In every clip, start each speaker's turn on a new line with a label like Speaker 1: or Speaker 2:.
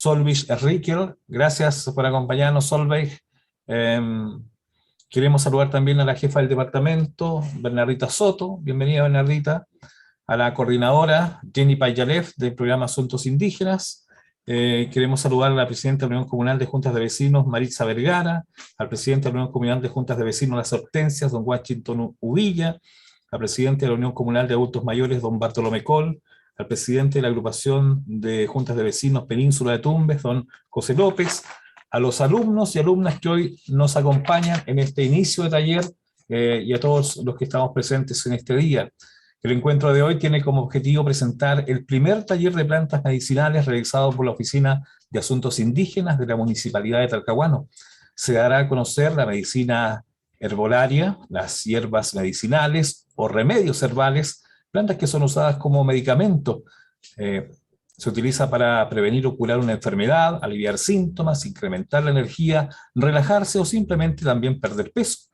Speaker 1: Solveig Riquel. Gracias por acompañarnos, Solveig. Queremos saludar también a la jefa del departamento, Bernardita Soto. Bienvenida, Bernardita. A la coordinadora, Jenny Payalev, del programa Asuntos Indígenas. Queremos saludar a la presidenta de la Unión Comunal de Juntas de Vecinos, Maritza Vergara, al presidente de la Unión Comunal de Juntas de Vecinos Las Hortensias, don Washington Uvilla, al presidente de la Unión Comunal de Adultos Mayores, don Bartolomé Col, al presidente de la Agrupación de Juntas de Vecinos Península de Tumbes, don José López, a los alumnos y alumnas que hoy nos acompañan en este inicio de taller y a todos los que estamos presentes en este día. El encuentro de hoy tiene como objetivo presentar el primer taller de plantas medicinales realizado por la Oficina de Asuntos Indígenas de la Municipalidad de Talcahuano. Se dará a conocer la medicina herbolaria, las hierbas medicinales o remedios herbales, plantas que son usadas como medicamento. Se utiliza para prevenir o curar una enfermedad, aliviar síntomas, incrementar la energía, relajarse o simplemente también perder peso.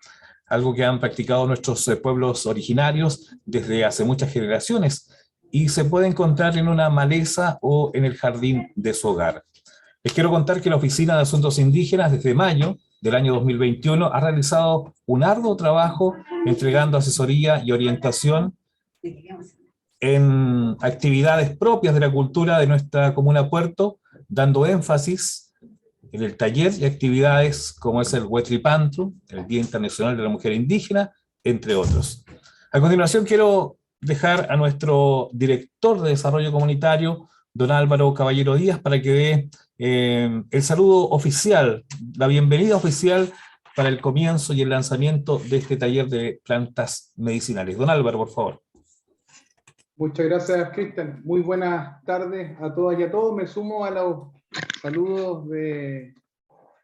Speaker 1: Algo que han practicado nuestros pueblos originarios desde hace muchas generaciones y se puede encontrar en una maleza o en el jardín de su hogar. Les quiero contar que la Oficina de Asuntos Indígenas desde mayo del año 2021 ha realizado un arduo trabajo entregando asesoría y orientación en actividades propias de la cultura de nuestra comuna Puerto, dando énfasis en el taller y actividades como es el Huetlipantru, el Día Internacional de la Mujer Indígena, entre otros. A continuación quiero dejar a nuestro director de Desarrollo Comunitario, don Álvaro Caballero Díaz, para que dé el saludo oficial, la bienvenida oficial para el comienzo y el lanzamiento de este taller de plantas medicinales. Don Álvaro, por favor.
Speaker 2: Muchas gracias, Cristian. Muy buenas tardes a todas y a todos. Me sumo a los saludos de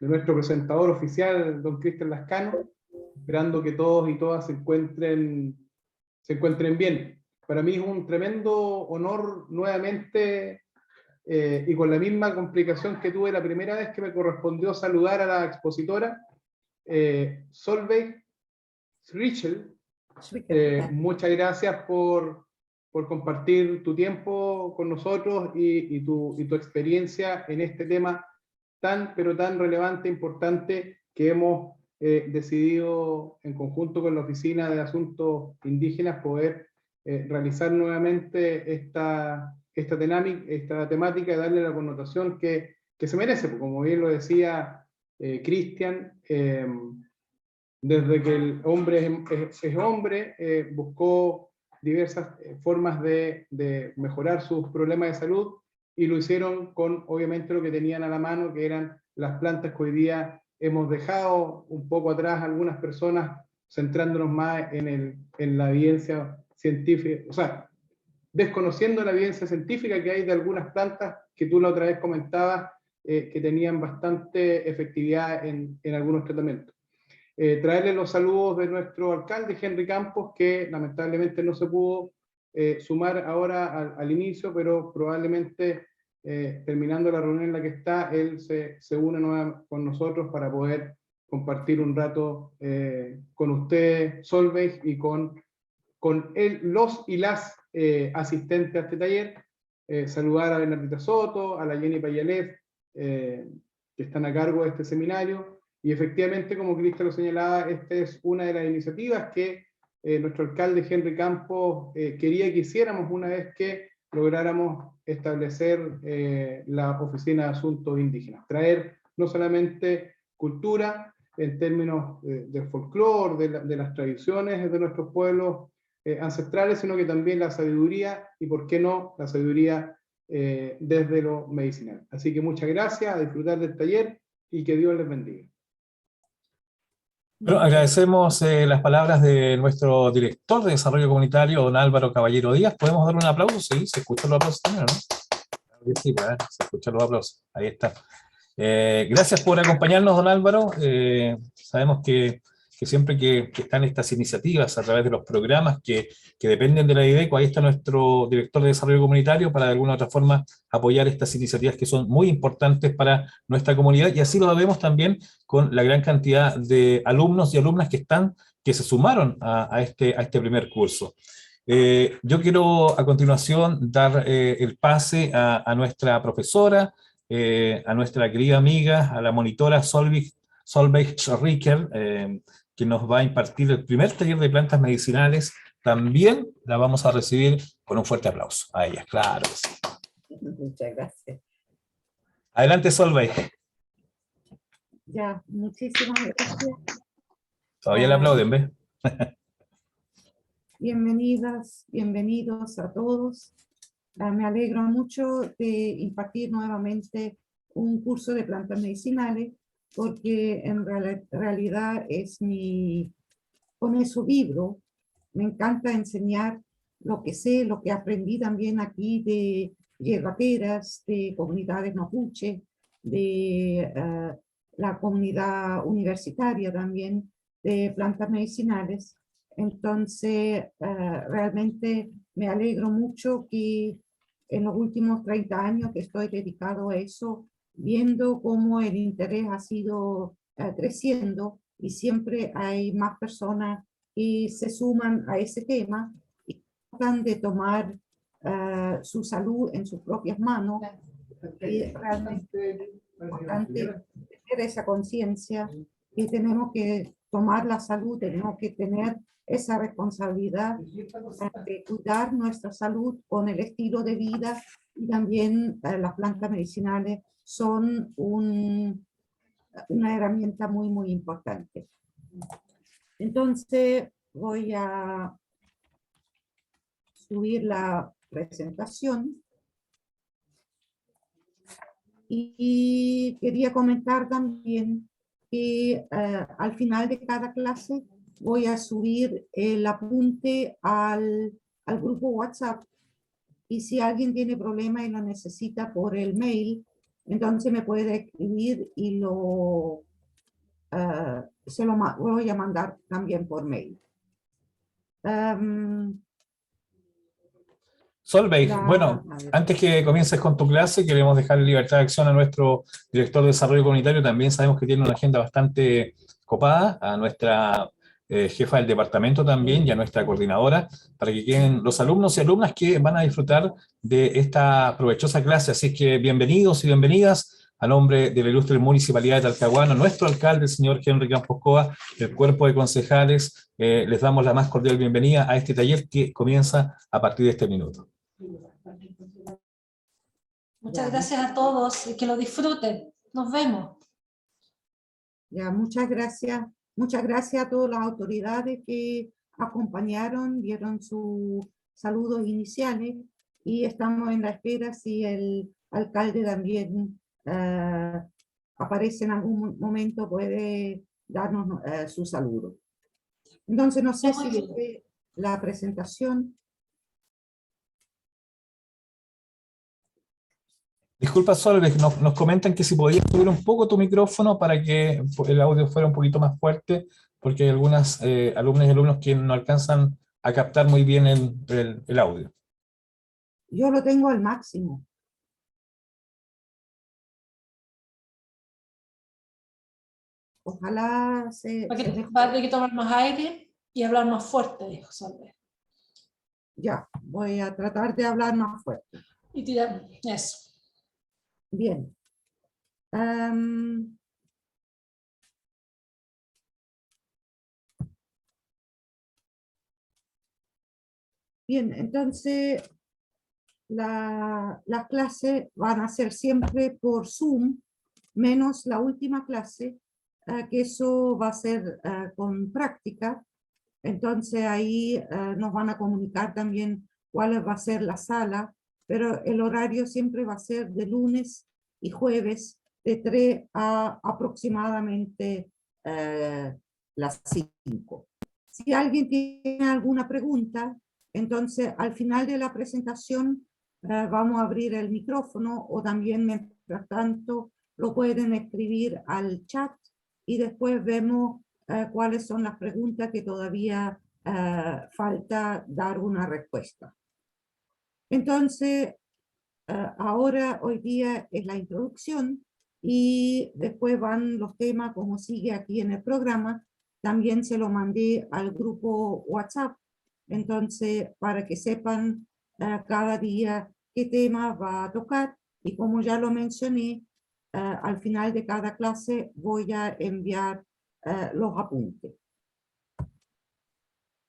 Speaker 2: nuestro presentador oficial, don Cristian Lascano, esperando que todos y todas se encuentren bien. Para mí es un tremendo honor nuevamente, y con la misma complicación que tuve la primera vez que me correspondió saludar a la expositora, Solveig Riquel. Muchas gracias por compartir tu tiempo con nosotros y tu experiencia en este tema pero tan relevante e importante que hemos decidido en conjunto con la Oficina de Asuntos Indígenas poder realizar nuevamente esta temática y darle la connotación que se merece, porque como bien lo decía Cristian, desde que el hombre es hombre, buscó diversas formas de mejorar sus problemas de salud, y lo hicieron con, obviamente, lo que tenían a la mano, que eran las plantas que hoy día hemos dejado un poco atrás algunas personas, centrándonos más en la evidencia científica, o sea, desconociendo la evidencia científica que hay de algunas plantas que tú la otra vez comentabas, que tenían bastante efectividad en algunos tratamientos. Traerle los saludos de nuestro alcalde, Henry Campos, que lamentablemente no se pudo sumar ahora al inicio, pero probablemente terminando la reunión en la que está, él se une nuevamente con nosotros para poder compartir un rato con usted, Solveig, y con los y las asistentes a este taller. Saludar a Bernardita Soto, a la Jenny Payalev, que están a cargo de este seminario. Y efectivamente, como Cristian lo señalaba, esta es una de las iniciativas que nuestro alcalde Henry Campos quería que hiciéramos una vez que lográramos establecer la Oficina de Asuntos Indígenas. Traer no solamente cultura en términos de folclore, de las tradiciones de nuestros pueblos ancestrales, sino que también la sabiduría, y por qué no, la sabiduría desde lo medicinal. Así que muchas gracias, a disfrutar del taller y que Dios les bendiga.
Speaker 1: Bueno, agradecemos las palabras de nuestro director de Desarrollo Comunitario, don Álvaro Caballero Díaz. ¿Podemos dar un aplauso? Sí, se escuchan los aplausos también, ¿no? Sí, se escuchan los aplausos. Ahí está. Gracias por acompañarnos, don Álvaro. Sabemos que siempre que están estas iniciativas a través de los programas que dependen de la IDECO, ahí está nuestro director de Desarrollo Comunitario para de alguna u otra forma apoyar estas iniciativas que son muy importantes para nuestra comunidad, y así lo vemos también con la gran cantidad de alumnos y alumnas que se sumaron a este primer curso. Yo quiero a continuación dar el pase a nuestra profesora, a nuestra querida amiga, a la monitora Solveig Ricker, que nos va a impartir el primer taller de plantas medicinales. También la vamos a recibir con un fuerte aplauso a ella, claro que sí.
Speaker 3: Muchas gracias.
Speaker 1: Adelante, Solveig.
Speaker 3: Ya, muchísimas gracias.
Speaker 1: Todavía le aplauden, ¿ves?
Speaker 3: Bienvenidas, bienvenidos a todos. Me alegro mucho de impartir nuevamente un curso de plantas medicinales, porque en realidad es con eso vibro. Me encanta enseñar lo que sé, lo que aprendí también aquí de hierbateras, de comunidades mapuche, de la comunidad universitaria también, de plantas medicinales. Entonces, realmente me alegro mucho que en los últimos 30 años que estoy dedicado a eso, viendo cómo el interés ha sido creciendo y siempre hay más personas que se suman a ese tema y tratan de tomar su salud en sus propias manos. Y es realmente importante tener esa conciencia que tenemos que tomar la salud, tenemos que tener esa responsabilidad de cuidar nuestra salud con el estilo de vida, y también las plantas medicinales son una herramienta muy, muy importante. Entonces voy a subir la presentación. Y quería comentar también que al final de cada clase voy a subir el apunte al grupo WhatsApp, y si alguien tiene problema y lo necesita por el mail, entonces me puede escribir y se lo voy a mandar también por mail.
Speaker 1: Solveig, bueno, antes que comiences con tu clase, queremos dejar libertad de acción a nuestro director de desarrollo comunitario. También sabemos que tiene una agenda bastante copada, a nuestra jefa del departamento también y a nuestra coordinadora, para que queden los alumnos y alumnas que van a disfrutar de esta provechosa clase. Así que bienvenidos y bienvenidas a nombre de la ilustre Municipalidad de Talcahuano, nuestro alcalde, el señor Henry Campos Coa, del cuerpo de concejales. Les damos la más cordial bienvenida a este taller que comienza a partir de este minuto.
Speaker 4: Muchas gracias a todos y que lo disfruten. Nos vemos.
Speaker 3: Ya, muchas gracias. Muchas gracias a todas las autoridades que acompañaron, dieron sus saludos iniciales, y estamos en la espera si el alcalde también aparece en algún momento, puede darnos su saludo. Entonces, no sé si después la presentación.
Speaker 1: Disculpa, Solveig, nos comentan que si podías subir un poco tu micrófono para que el audio fuera un poquito más fuerte, porque hay algunas alumnas y alumnos que no alcanzan a captar muy bien el audio.
Speaker 3: Yo lo tengo al máximo. Ojalá
Speaker 4: Va a tener que tomar más aire y hablar más fuerte, dijo Solveig.
Speaker 3: Ya, voy a tratar de hablar más fuerte.
Speaker 4: Y tirar eso.
Speaker 3: Bien. Bien, entonces las clases van a ser siempre por Zoom, menos la última clase, que eso va a ser con práctica. Entonces ahí nos van a comunicar también cuál va a ser la sala, pero el horario siempre va a ser de lunes y jueves de 3 a aproximadamente las 5. Si alguien tiene alguna pregunta, entonces al final de la presentación vamos a abrir el micrófono, o también mientras tanto lo pueden escribir al chat y después vemos cuáles son las preguntas que todavía falta dar una respuesta. Entonces, ahora, hoy día es la introducción, y después van los temas como sigue aquí en el programa. También se lo mandé al grupo WhatsApp, entonces para que sepan cada día qué tema va a tocar, Y como ya lo mencioné, al final de cada clase voy a enviar los apuntes.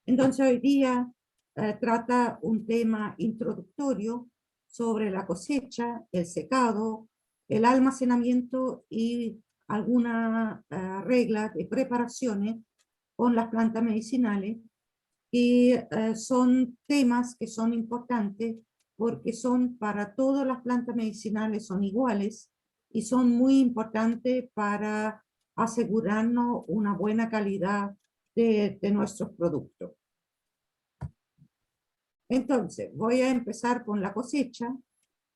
Speaker 3: Entonces hoy día trata un tema introductorio sobre la cosecha, el secado, el almacenamiento y algunas reglas de preparaciones con las plantas medicinales, que son temas que son importantes porque son para todas las plantas medicinales, son iguales y son muy importantes para asegurarnos una buena calidad de nuestros productos. Entonces, voy a empezar con la cosecha,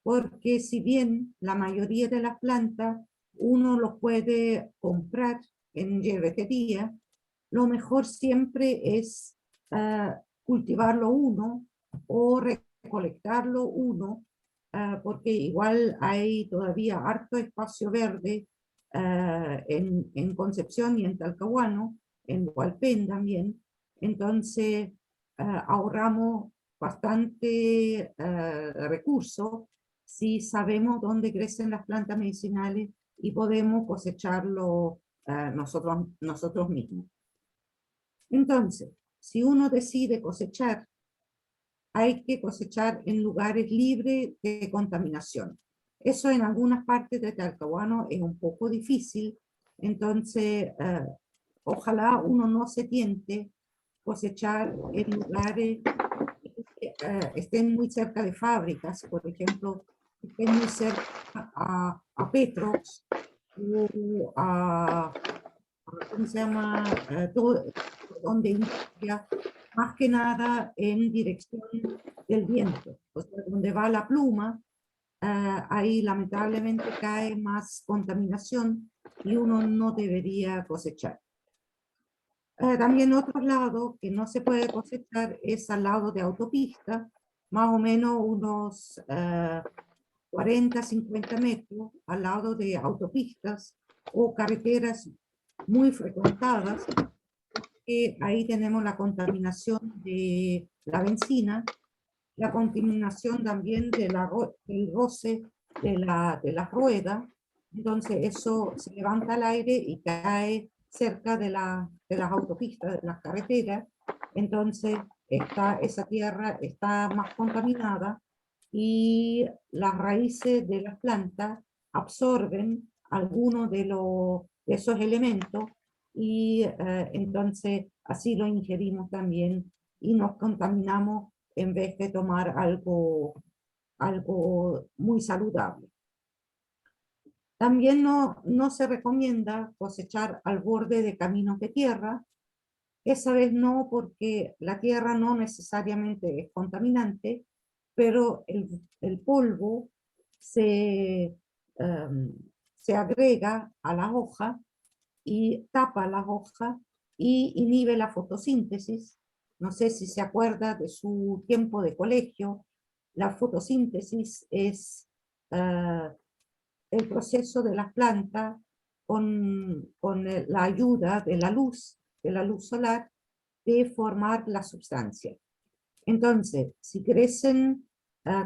Speaker 3: porque si bien la mayoría de las plantas uno los puede comprar en hierbetería, lo mejor siempre es cultivarlo uno o recolectarlo uno, porque igual hay todavía harto espacio verde en Concepción y en Talcahuano, en Hualpén también. Entonces ahorramos bastante recursos si sabemos dónde crecen las plantas medicinales y podemos cosecharlo nosotros mismos. Entonces, si uno decide cosechar, hay que cosechar en lugares libres de contaminación. Eso en algunas partes de Talcahuano es un poco difícil, entonces ojalá uno no se tiente cosechar en lugares que estén muy cerca de fábricas, por ejemplo, estén muy cerca a Petrox o a ¿cómo se llama? Donde industria, más que nada en dirección del viento, o sea, donde va la pluma, ahí lamentablemente cae más contaminación y uno no debería cosechar. También otro lado que no se puede cosechar es al lado de autopista, más o menos unos 40, 50 metros al lado de autopistas o carreteras muy frecuentadas, que ahí tenemos la contaminación de la benzina, la contaminación también de del roce de la rueda, entonces eso se levanta al aire y cae cerca de las autopistas, de las carreteras, entonces esa tierra está más contaminada y las raíces de las plantas absorben algunos de esos elementos y entonces así lo ingerimos también y nos contaminamos en vez de tomar algo muy saludable. También no se recomienda cosechar al borde de caminos de tierra. Esa vez no, porque la tierra no necesariamente es contaminante, pero el polvo se agrega a la hoja y tapa las hojas y inhibe la fotosíntesis. No sé si se acuerda de su tiempo de colegio. La fotosíntesis es el proceso de las plantas con la ayuda de la luz solar, de formar la sustancia. Entonces, si crecen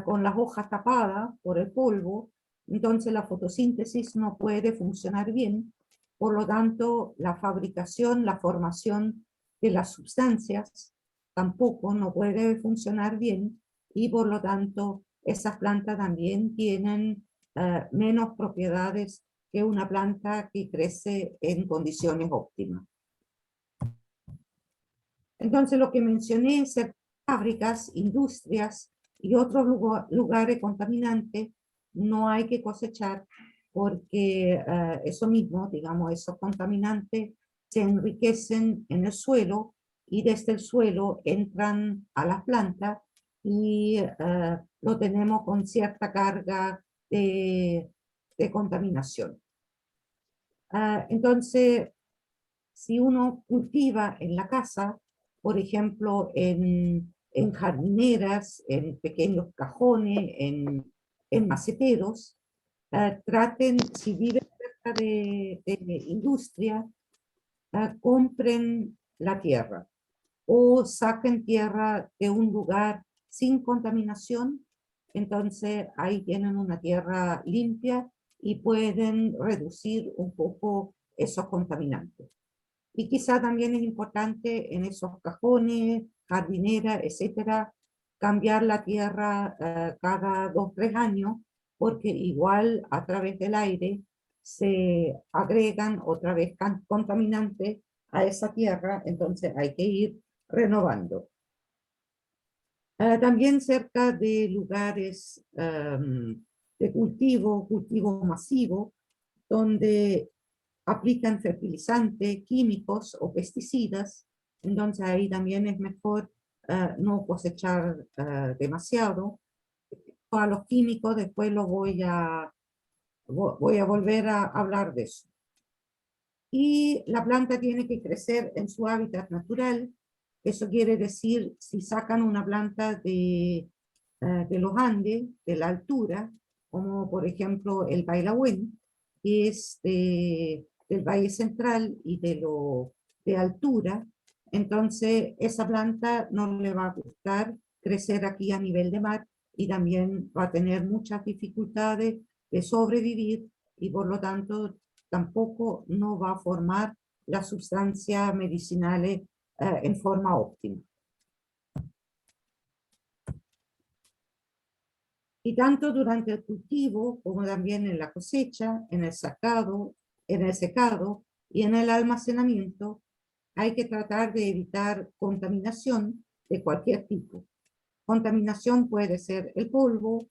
Speaker 3: con las hojas tapadas por el polvo, entonces la fotosíntesis no puede funcionar bien. Por lo tanto, la fabricación, la formación de las sustancias tampoco no puede funcionar bien y por lo tanto esas plantas también tienen menos propiedades que una planta que crece en condiciones óptimas. Entonces lo que mencioné es fábricas, industrias y otros lugares contaminantes no hay que cosechar porque eso mismo, digamos, esos contaminantes se enriquecen en el suelo y desde el suelo entran a las plantas y lo tenemos con cierta carga de contaminación. Entonces, si uno cultiva en la casa, por ejemplo, en jardineras, en pequeños cajones, en maceteros, traten, si viven cerca de industria, compren la tierra o saquen tierra de un lugar sin contaminación entonces ahí tienen una tierra limpia y pueden reducir un poco esos contaminantes. Y quizá también es importante en esos cajones, jardineras, etcétera, cambiar la tierra cada 2 o 3 años, porque igual a través del aire se agregan otra vez contaminantes a esa tierra, entonces hay que ir renovando. También cerca de lugares de cultivo masivo, donde aplican fertilizantes, químicos o pesticidas, entonces ahí también es mejor no cosechar demasiado. Para los químicos después voy a volver a hablar de eso. Y la planta tiene que crecer en su hábitat natural. Eso quiere decir, si sacan una planta de los Andes, de la altura, como por ejemplo el Pailahuen, que es del Valle Central y de altura, entonces esa planta no le va a gustar crecer aquí a nivel de mar y también va a tener muchas dificultades de sobrevivir y por lo tanto tampoco no va a formar las sustancias medicinales en forma óptima. Y tanto durante el cultivo como también en la cosecha, en el secado y en el almacenamiento, hay que tratar de evitar contaminación de cualquier tipo. Contaminación puede ser el polvo,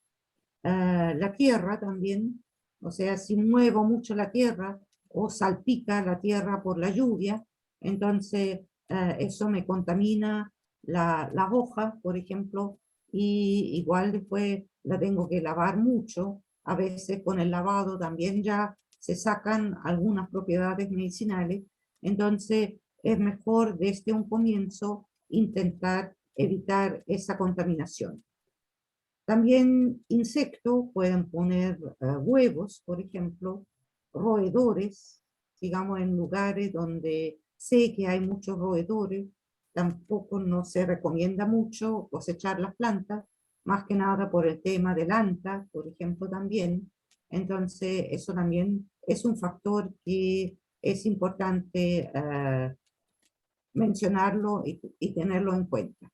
Speaker 3: la tierra también, o sea, si muevo mucho la tierra o salpica la tierra por la lluvia, entonces eso me contamina las hojas, por ejemplo, y igual después la tengo que lavar mucho. A veces con el lavado también ya se sacan algunas propiedades medicinales, entonces es mejor desde un comienzo intentar evitar esa contaminación. También insectos pueden poner huevos, por ejemplo, roedores, digamos en lugares donde sé que hay muchos roedores, tampoco no se recomienda mucho cosechar las plantas, más que nada por el tema del anta, por ejemplo, también. Entonces, eso también es un factor que es importante mencionarlo y tenerlo en cuenta.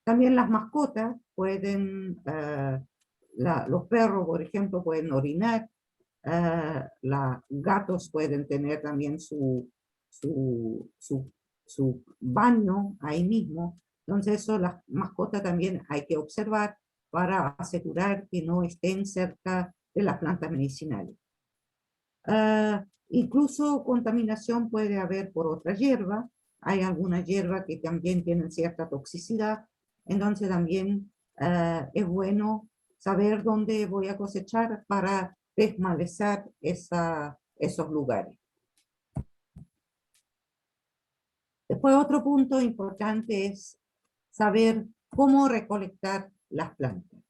Speaker 3: También las mascotas pueden, los perros, por ejemplo, pueden orinar, los gatos pueden tener también su baño ahí mismo. Entonces, eso las mascotas también hay que observar para asegurar que no estén cerca de las plantas medicinales. Incluso contaminación puede haber por otra hierba. Hay algunas hierbas que también tienen cierta toxicidad. Entonces también es bueno saber dónde voy a cosechar para desmalezar esos lugares. Después otro punto importante es saber cómo recolectar las plantas.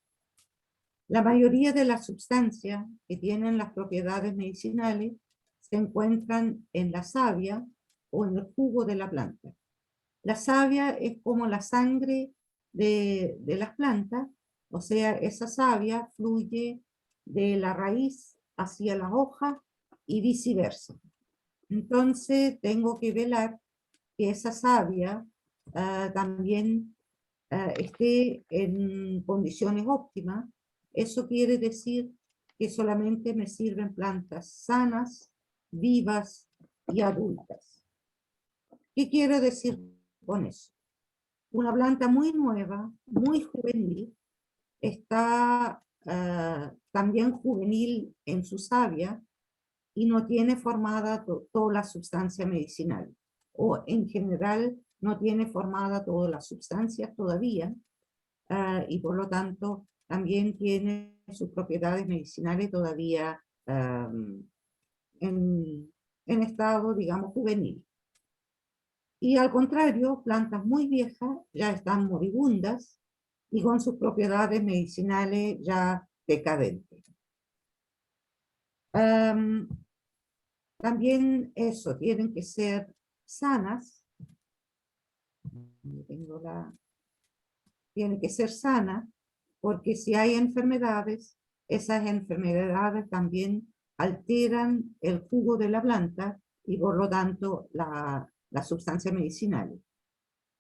Speaker 3: La mayoría de las sustancias que tienen las propiedades medicinales se encuentran en la savia o en el jugo de la planta. La savia es como la sangre de las plantas, o sea, esa savia fluye de la raíz hacia las hojas y viceversa. Entonces tengo que velar que esa savia también esté en condiciones óptimas. Eso quiere decir que solamente me sirven plantas sanas, vivas y adultas. ¿Qué quiero decir con eso? Una planta muy nueva, muy juvenil, está también juvenil en su savia y no tiene formada toda la sustancia medicinal, o en general no tiene formada todas las sustancias todavía, y por lo tanto también tiene sus propiedades medicinales todavía en estado, digamos, juvenil. Y al contrario, plantas muy viejas ya están moribundas y con sus propiedades medicinales ya decadentes. También eso, tienen que ser sanas. Tienen que ser sanas porque si hay enfermedades, esas enfermedades también alteran el jugo de la planta y por lo tanto la sustancia medicinal.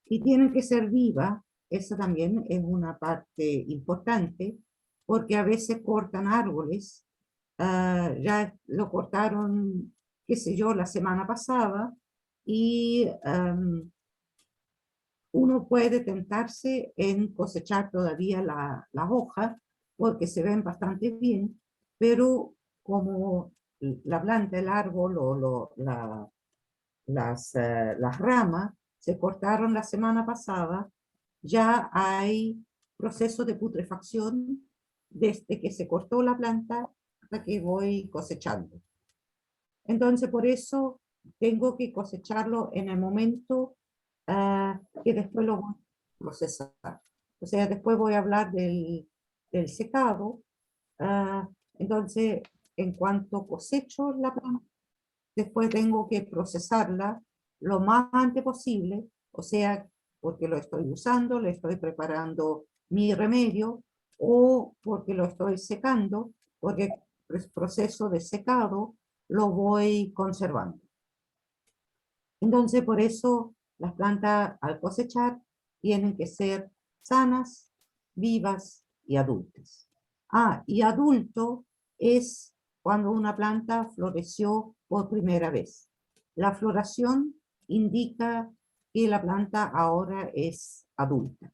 Speaker 3: Y tienen que ser vivas, eso también es una parte importante, porque a veces cortan árboles, ya lo cortaron, qué sé yo, la semana pasada, y uno puede tentarse en cosechar todavía las hojas, porque se ven bastante bien, pero como la planta, el árbol o las ramas se cortaron la semana pasada, ya hay proceso de putrefacción desde que se cortó la planta hasta que voy cosechando. Entonces, por eso tengo que cosecharlo en el momento que después lo voy a procesar. O sea, después voy a hablar del secado. Entonces, en cuanto cosecho la planta, después tengo que procesarla lo más antes posible, o sea, porque lo estoy usando, le estoy preparando mi remedio, o porque lo estoy secando, porque el proceso de secado lo voy conservando. Entonces, por eso las plantas al cosechar tienen que ser sanas, vivas y adultas. Y adulto es cuando una planta floreció por primera vez. La floración indica que la planta ahora es adulta.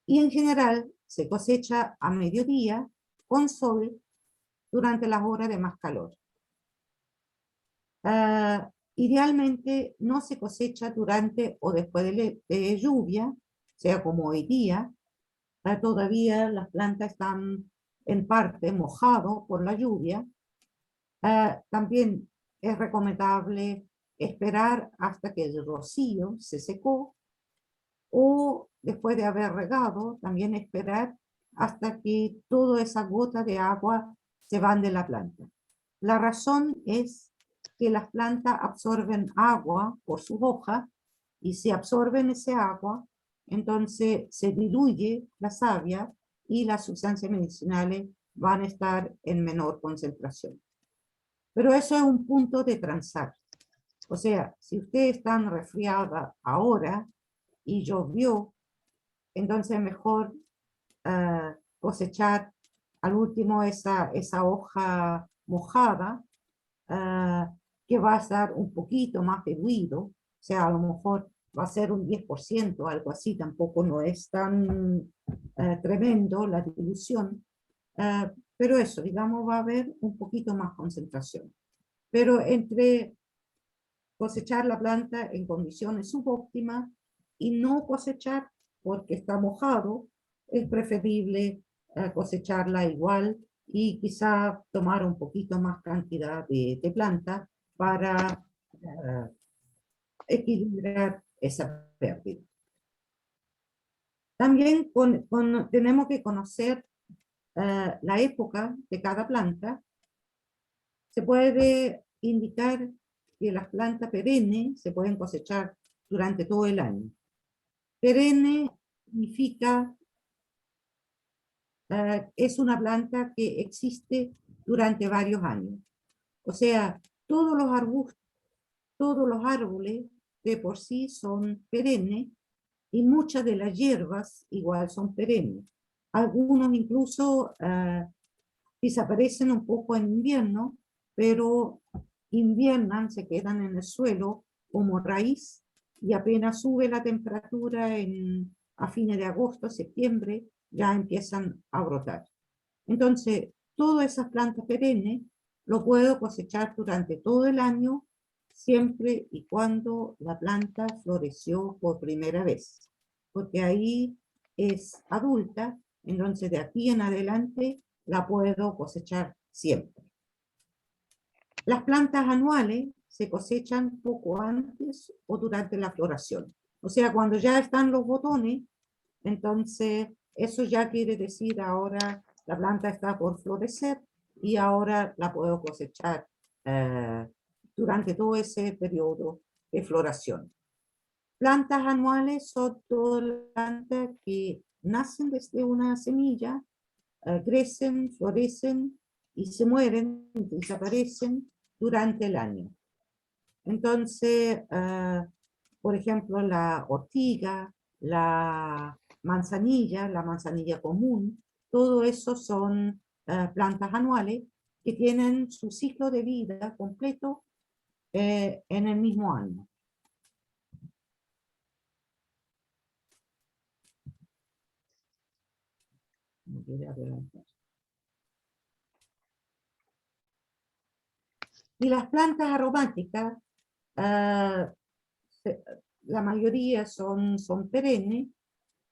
Speaker 3: Y en general se cosecha a mediodía con sol durante las horas de más calor. Idealmente no se cosecha durante o después de lluvia, sea como hoy día. Todavía las plantas están en parte mojadas por la lluvia. También es recomendable esperar hasta que el rocío se secó, o después de haber regado, también esperar hasta que toda esa gota de agua se van de la planta. La razón es que las plantas absorben agua por sus hojas, y si absorben ese agua, entonces se diluye la savia y las sustancias medicinales van a estar en menor concentración. Pero eso es un punto de transar. O sea, si usted está resfriada ahora y llovió, entonces es mejor cosechar al último esa hoja mojada, que va a dar un poquito más de ruido, o sea, a lo mejor va a ser un 10%, algo así, tampoco no es tan tremendo la dilución, pero eso, digamos, va a haber un poquito más concentración. Pero entre cosechar la planta en condiciones subóptimas y no cosechar porque está mojado, es preferible cosecharla igual y quizá tomar un poquito más cantidad de planta para equilibrar esa pérdida. También tenemos que conocer la época de cada planta. Se puede indicar que las plantas perennes se pueden cosechar durante todo el año. Perenne significa es una planta que existe durante varios años. O sea, todos los arbustos, todos los árboles de por sí son perennes, y muchas de las hierbas igual son perennes. Algunos incluso desaparecen un poco en invierno, pero inviernan, se quedan en el suelo como raíz, y apenas sube la temperatura a fines de agosto, septiembre, ya empiezan a brotar. Entonces, todas esas plantas perennes lo puedo cosechar durante todo el año, siempre y cuando la planta floreció por primera vez, porque ahí es adulta, entonces de aquí en adelante la puedo cosechar siempre. Las plantas anuales se cosechan poco antes o durante la floración. O sea, cuando ya están los botones, entonces eso ya quiere decir ahora la planta está por florecer y ahora la puedo cosechar durante todo ese periodo de floración. Plantas anuales son todas las plantas que nacen desde una semilla, crecen, florecen y se mueren, desaparecen durante el año. Entonces, por ejemplo, la ortiga, la manzanilla común, todo eso son plantas anuales que tienen su ciclo de vida completo en el mismo año. Y las plantas aromáticas, ah, la mayoría son perennes,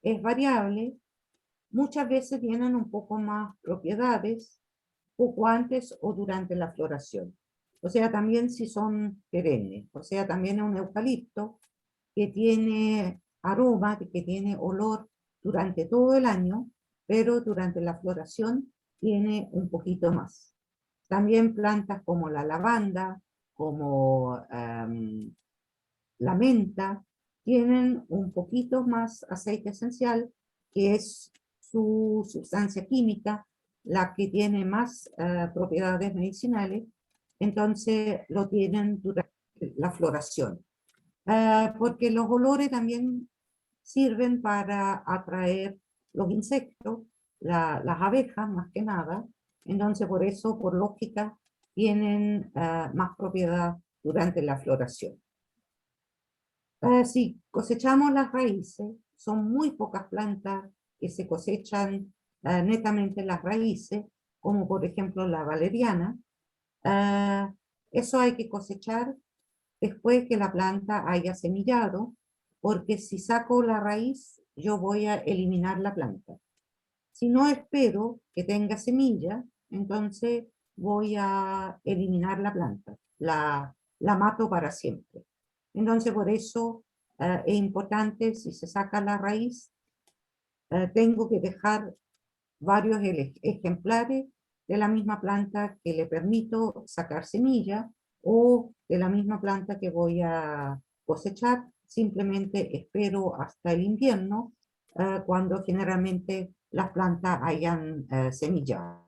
Speaker 3: es variable, muchas veces tienen un poco más propiedades poco antes o durante la floración. O sea, también si son perennes, o sea, también un eucalipto que tiene aroma, que tiene olor durante todo el año, pero durante la floración tiene un poquito más. También plantas como la lavanda, como la menta, tienen un poquito más aceite esencial, que es su sustancia química, la que tiene más propiedades medicinales, entonces lo tienen durante la floración. Porque los olores también sirven para atraer los insectos, las abejas más que nada, entonces por eso, por lógica, tienen más propiedad durante la floración. Si cosechamos las raíces, son muy pocas plantas que se cosechan netamente las raíces, como por ejemplo la valeriana. Eso hay que cosechar después que la planta haya semillado, porque si saco la raíz, yo voy a eliminar la planta. Si no espero que tenga semilla, entonces voy a eliminar la planta, la mato para siempre. Entonces, por eso es importante, si se saca la raíz, tengo que dejar varios ejemplares de la misma planta que le permito sacar semilla o de la misma planta que voy a cosechar. Simplemente espero hasta el invierno, cuando generalmente las plantas hayan semillado.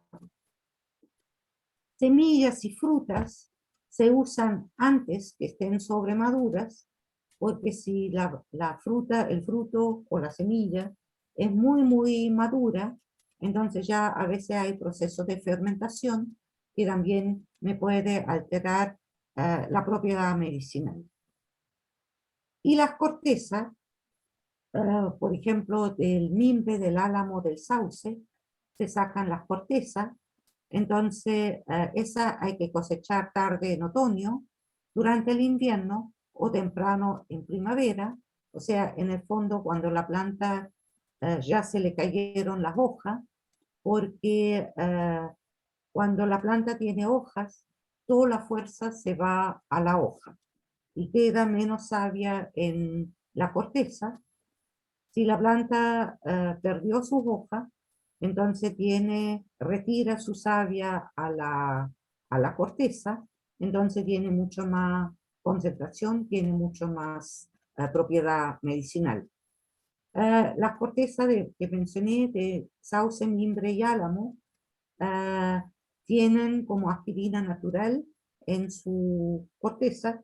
Speaker 3: Semillas y frutas se usan antes que estén sobremaduras, porque si la fruta, el fruto o la semilla es muy madura, entonces ya a veces hay procesos de fermentación que también me puede alterar la propiedad medicinal. Y las cortezas, por ejemplo, del mimbre, del álamo, del sauce, se sacan las cortezas. Entonces, esa hay que cosechar tarde en otoño, durante el invierno o temprano en primavera. O sea, en el fondo, cuando la planta ya se le cayeron las hojas, porque cuando la planta tiene hojas, toda la fuerza se va a la hoja y queda menos savia en la corteza. Si la planta perdió sus hojas, entonces retira su savia a la corteza, entonces tiene mucho más concentración, tiene mucho más propiedad medicinal. Las cortezas que mencioné de sauce, mimbre y álamo tienen como aspirina natural en su corteza,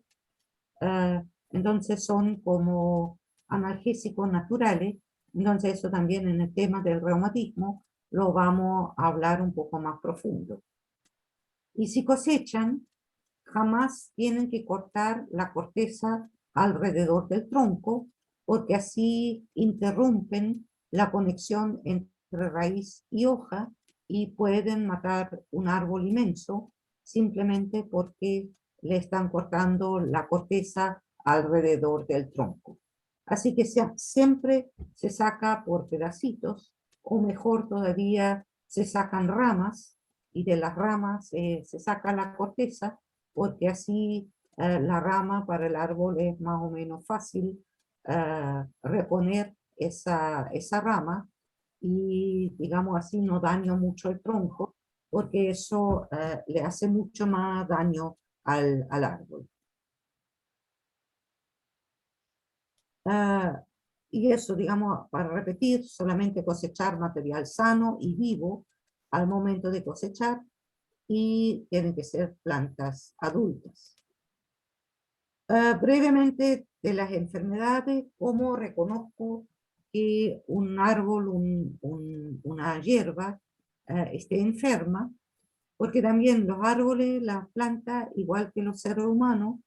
Speaker 3: entonces son como analgésicos naturales. Entonces eso también en el tema del reumatismo lo vamos a hablar un poco más profundo. Y si cosechan, jamás tienen que cortar la corteza alrededor del tronco, porque así interrumpen la conexión entre raíz y hoja y pueden matar un árbol inmenso simplemente porque le están cortando la corteza alrededor del tronco. Así que siempre se saca por pedacitos, o mejor todavía, se sacan ramas, y de las ramas se saca la corteza, porque así la rama para el árbol es más o menos fácil reponer esa rama, y digamos así no daño mucho el tronco, porque eso le hace mucho más daño al árbol. Y eso, digamos, para repetir, solamente cosechar material sano y vivo al momento de cosechar, y tienen que ser plantas adultas. Brevemente de las enfermedades, ¿cómo reconozco que un árbol, una hierba, esté enferma? Porque también los árboles, las plantas, igual que los seres humanos,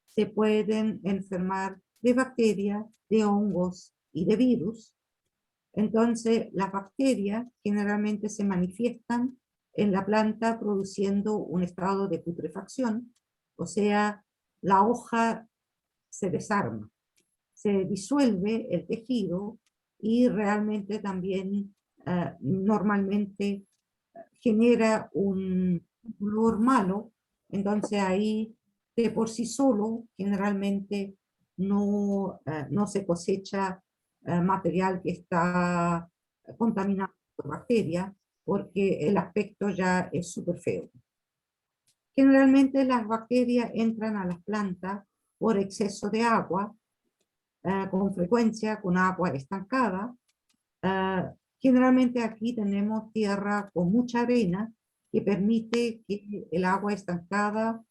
Speaker 3: se pueden enfermar de bacterias, de hongos y de virus. Entonces, las bacterias generalmente se manifiestan en la planta produciendo un estado de putrefacción, o sea, la hoja se desarma, se disuelve el tejido y realmente también normalmente genera un olor malo. Entonces ahí de por sí solo generalmente no se cosecha material que está contaminado por bacterias, porque el aspecto ya es súper feo. Generalmente las bacterias entran a las plantas por exceso de agua, con frecuencia con agua estancada. Generalmente aquí tenemos tierra con mucha arena que permite que el agua estancada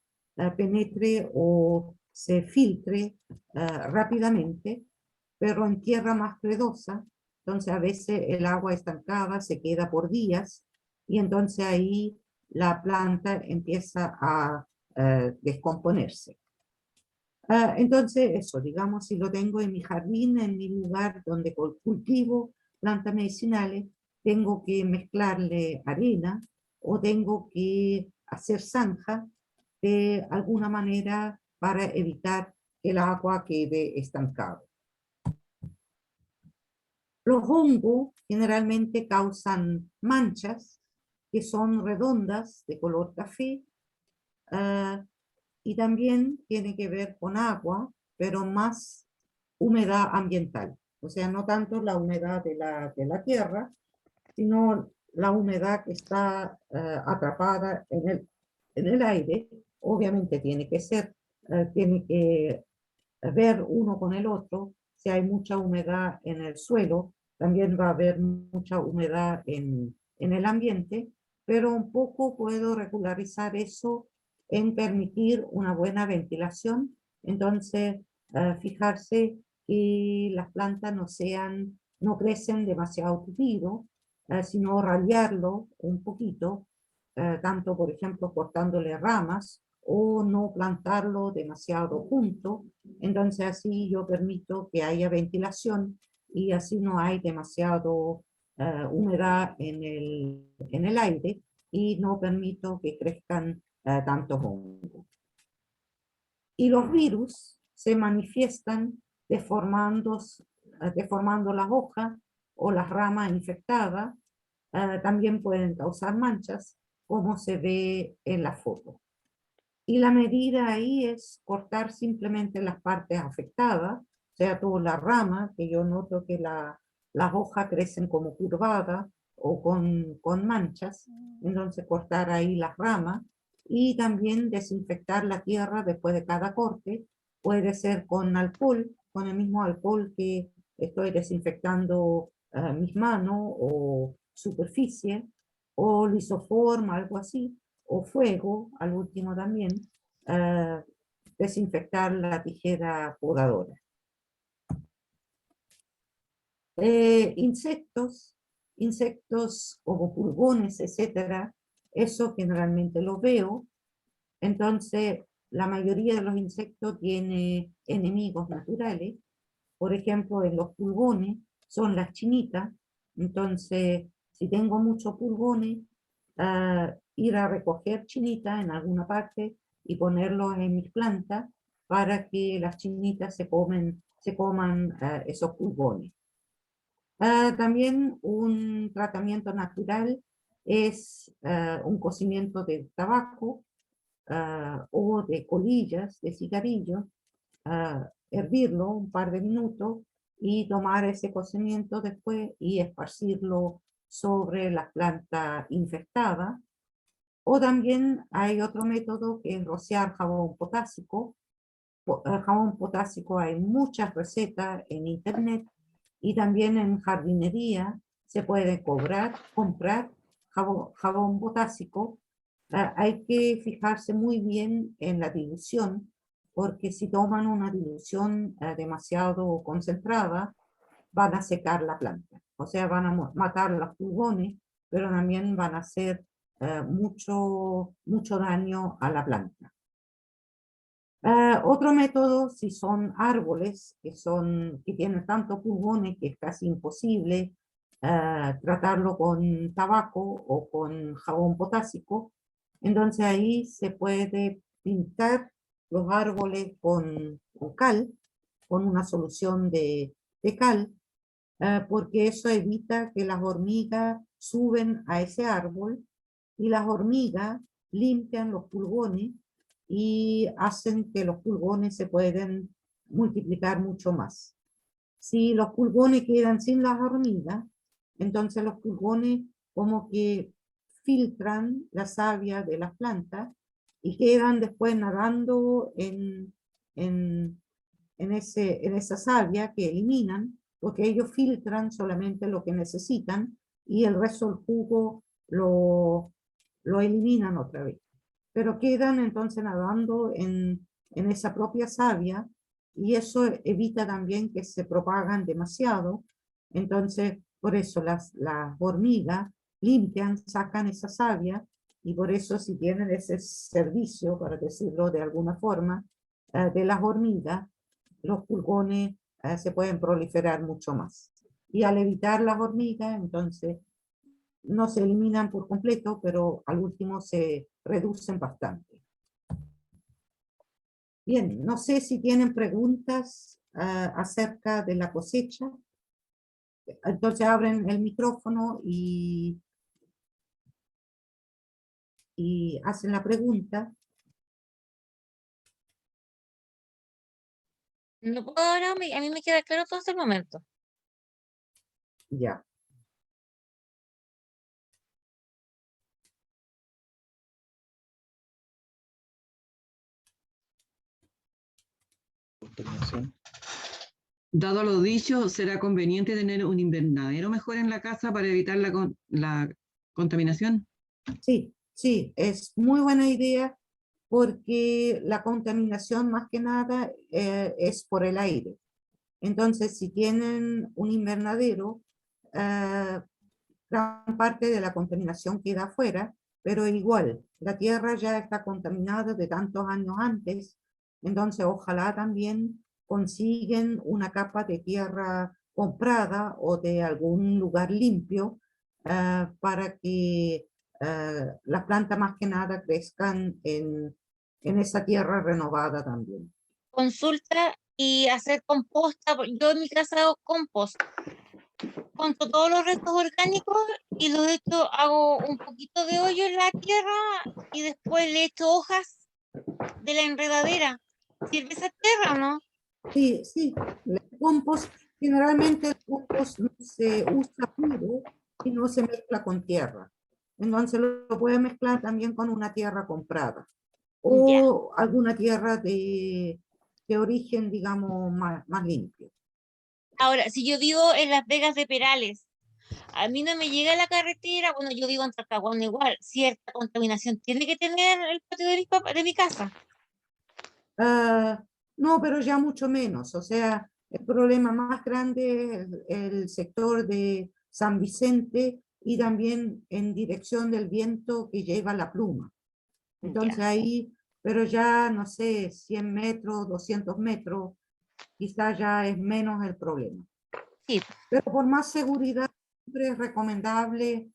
Speaker 3: penetre o se filtre rápidamente, pero en tierra más credosa, entonces a veces el agua estancada se queda por días y entonces ahí la planta empieza a descomponerse. Entonces, eso, digamos, si lo tengo en mi jardín, en mi lugar donde cultivo plantas medicinales, tengo que mezclarle arena o tengo que hacer zanja de alguna manera para evitar que el agua quede estancada. Los hongos generalmente causan manchas que son redondas de color café, y también tiene que ver con agua, pero más humedad ambiental. O sea, no tanto la humedad de la tierra, sino la humedad que está atrapada en el aire. Obviamente tiene que ver uno con el otro. Si hay mucha humedad en el suelo, también va a haber mucha humedad en el ambiente, pero un poco puedo regularizar eso en permitir una buena ventilación. Entonces, fijarse que las plantas no crecen demasiado tupido, sino radiarlo un poquito, tanto por ejemplo cortándole ramas o no plantarlo demasiado junto. Entonces así yo permito que haya ventilación y así no hay demasiado humedad en el aire y no permito que crezcan tantos hongos. Y los virus se manifiestan deformando las hojas o las ramas infectadas. También pueden causar manchas, como se ve en la foto. Y la medida ahí es cortar simplemente las partes afectadas, o sea, toda la rama, que yo noto que las hojas crecen como curvadas o con manchas, entonces cortar ahí las ramas y también desinfectar la tierra después de cada corte. Puede ser con alcohol, con el mismo alcohol que estoy desinfectando mis manos o superficie, o lisoform, algo así, o fuego, al último también, desinfectar la tijera podadora. Insectos como pulgones, etcétera, eso generalmente lo veo. Entonces, la mayoría de los insectos tiene enemigos naturales. Por ejemplo, en los pulgones son las chinitas. Entonces, si tengo muchos pulgones, ir a recoger chinitas en alguna parte y ponerlos en mis plantas para que las chinitas se coman esos pulgones. También un tratamiento natural es un cocimiento de tabaco o de colillas de cigarrillo, hervirlo un par de minutos y tomar ese cocimiento después y esparcirlo sobre la planta infectada. O también hay otro método que es rociar jabón potásico. Jabón potásico hay muchas recetas en internet y también en jardinería se puede comprar jabón potásico. Hay que fijarse muy bien en la dilución, porque si toman una dilución demasiado concentrada, van a secar la planta. O sea, van a matar los pulgones, pero también van a hacer mucho daño a la planta. Otro método, si son árboles que tienen tantos pulgones que es casi imposible tratarlo con tabaco o con jabón potásico, entonces ahí se puede pintar los árboles con cal, con una solución de cal, porque eso evita que las hormigas suben a ese árbol y las hormigas limpian los pulgones y hacen que los pulgones se pueden multiplicar mucho más. Si los pulgones quedan sin las hormigas, entonces los pulgones como que filtran la savia de las plantas y quedan después nadando en esa savia que eliminan, porque ellos filtran solamente lo que necesitan y el resto del jugo lo eliminan otra vez. Pero quedan entonces nadando en esa propia savia y eso evita también que se propagan demasiado. Entonces, por eso las hormigas limpian, sacan esa savia y por eso si tienen ese servicio, para decirlo de alguna forma, de las hormigas, los pulgones se pueden proliferar mucho más. Y al evitar las hormigas, entonces, no se eliminan por completo, pero al último se reducen bastante. Bien, no sé si tienen preguntas acerca de la cosecha. Entonces abren el micrófono y hacen la pregunta.
Speaker 5: No puedo ahora, a mí me queda claro todo hasta el momento.
Speaker 3: Ya.
Speaker 6: Dado lo dicho, ¿será conveniente tener un invernadero mejor en la casa para evitar la contaminación?
Speaker 3: Sí, sí, es muy buena idea porque la contaminación más que nada es por el aire. Entonces, si tienen un invernadero, gran parte de la contaminación queda afuera, pero igual, la tierra ya está contaminada de tantos años antes, entonces ojalá también consiguen una capa de tierra comprada o de algún lugar limpio para que las plantas más que nada crezcan en esa tierra renovada también.
Speaker 5: Consulta y hacer composta. Yo en mi casa hago compost. Junto todos los restos orgánicos y lo echo, hago un poquito de hoyo en la tierra y después le echo hojas de la enredadera. ¿Sirve esa tierra o no?
Speaker 3: Sí, sí, el compost, generalmente el compost no se usa puro y no se mezcla con tierra. Entonces lo puede mezclar también con una tierra comprada
Speaker 5: Ya.
Speaker 3: o alguna tierra de origen, digamos, más limpio.
Speaker 5: Ahora, si yo vivo en Las Vegas de Perales, a mí no me llega la carretera, bueno, yo vivo en Talcahuano igual, cierta contaminación tiene que tener el patio de mi casa.
Speaker 3: No, pero ya mucho menos. O sea, el problema más grande es el sector de San Vicente y también en dirección del viento que lleva la pluma. Entonces
Speaker 5: Ya.
Speaker 3: ahí, pero ya no sé, 100 metros, 200 metros, quizá ya es menos el problema.
Speaker 5: Sí,
Speaker 3: Pero por más seguridad, siempre es recomendable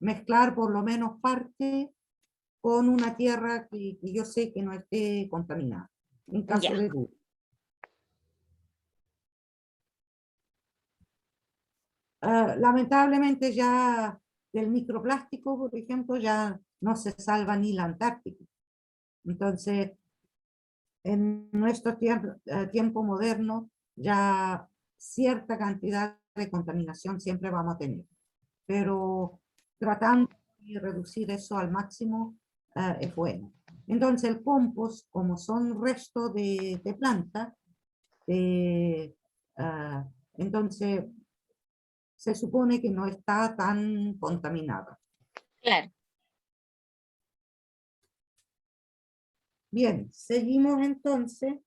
Speaker 3: mezclar por lo menos parte con una tierra que yo sé que no esté contaminada, en caso
Speaker 5: ya.
Speaker 3: de duda. Lamentablemente ya del microplástico, por ejemplo, ya no se salva ni la Antártica. Entonces, en nuestro tiempo moderno, ya cierta cantidad de contaminación siempre vamos a tener. Pero tratando de reducir eso al máximo es bueno. Entonces, el compost, como son restos de planta, entonces se supone que no está tan contaminada.
Speaker 5: Claro.
Speaker 3: Bien, seguimos entonces.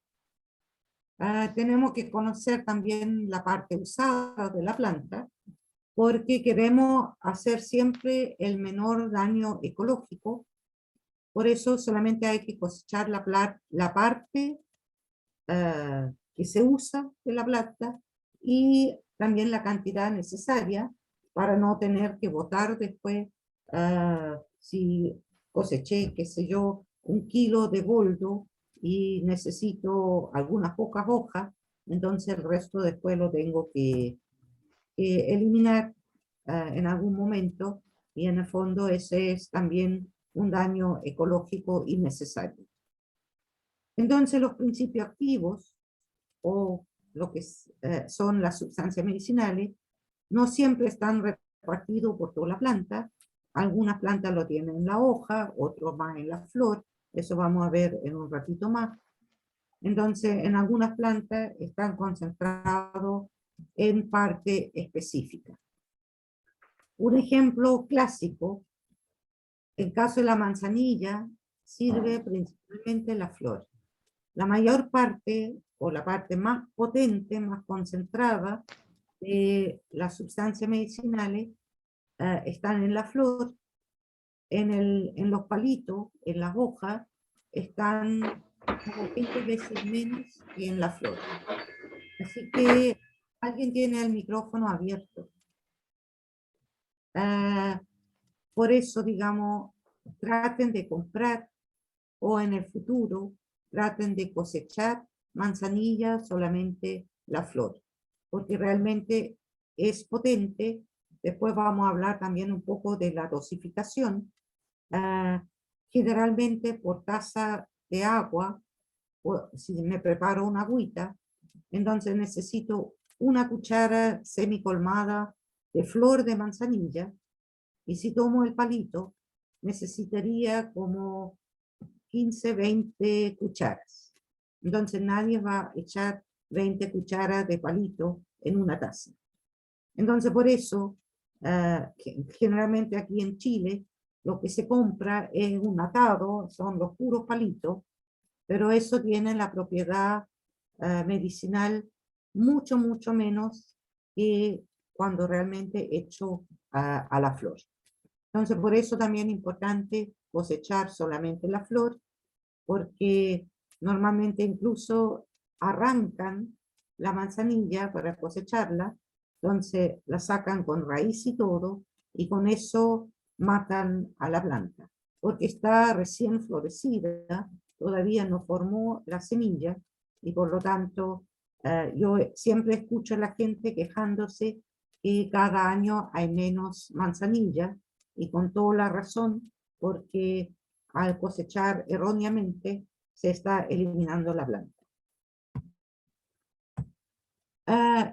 Speaker 3: Tenemos que conocer también la parte usada de la planta, porque queremos hacer siempre el menor daño ecológico. Por eso solamente hay que cosechar la parte que se usa de la planta y también la cantidad necesaria para no tener que botar después si coseché, qué sé yo, 1 kilo de boldo y necesito algunas pocas hojas, entonces el resto después lo tengo que eliminar en algún momento, y en el fondo ese es también un daño ecológico innecesario. Entonces los principios activos, o lo que son las sustancias medicinales, no siempre están repartidos por toda la planta. Algunas plantas lo tienen en la hoja, otros más en la flor, eso vamos a ver en un ratito más. Entonces, en algunas plantas están concentrados en parte específica. Un ejemplo clásico, el caso de la manzanilla, sirve principalmente la flor. La mayor parte, o la parte más potente, más concentrada de las sustancias medicinales están en la flor, en los palitos, en las hojas, están como 20 veces menos que en la flor. Así que alguien tiene el micrófono abierto. Por eso, digamos, traten de comprar o en el futuro traten de cosechar manzanilla solamente la flor, porque realmente es potente. Después vamos a hablar también un poco de la dosificación. Generalmente por taza de agua, o si me preparo una agüita, entonces necesito una cuchara semicolmada de flor de manzanilla, y si tomo el palito, necesitaría como 15, 20 cucharas. Entonces nadie va a echar 20 cucharas de palito en una taza. Entonces por eso, generalmente aquí en Chile, lo que se compra es un atado, son los puros palitos, pero eso tiene la propiedad medicinal mucho, mucho menos que cuando realmente echo a la flor. Entonces, por eso también es importante cosechar solamente la flor, porque normalmente incluso arrancan la manzanilla para cosecharla, entonces la sacan con raíz y todo, y con eso matan a la planta, porque está recién florecida, todavía no formó la semilla, y por lo tanto yo siempre escucho a la gente quejándose que cada año hay menos manzanilla, y con toda la razón, porque al cosechar erróneamente se está eliminando la planta.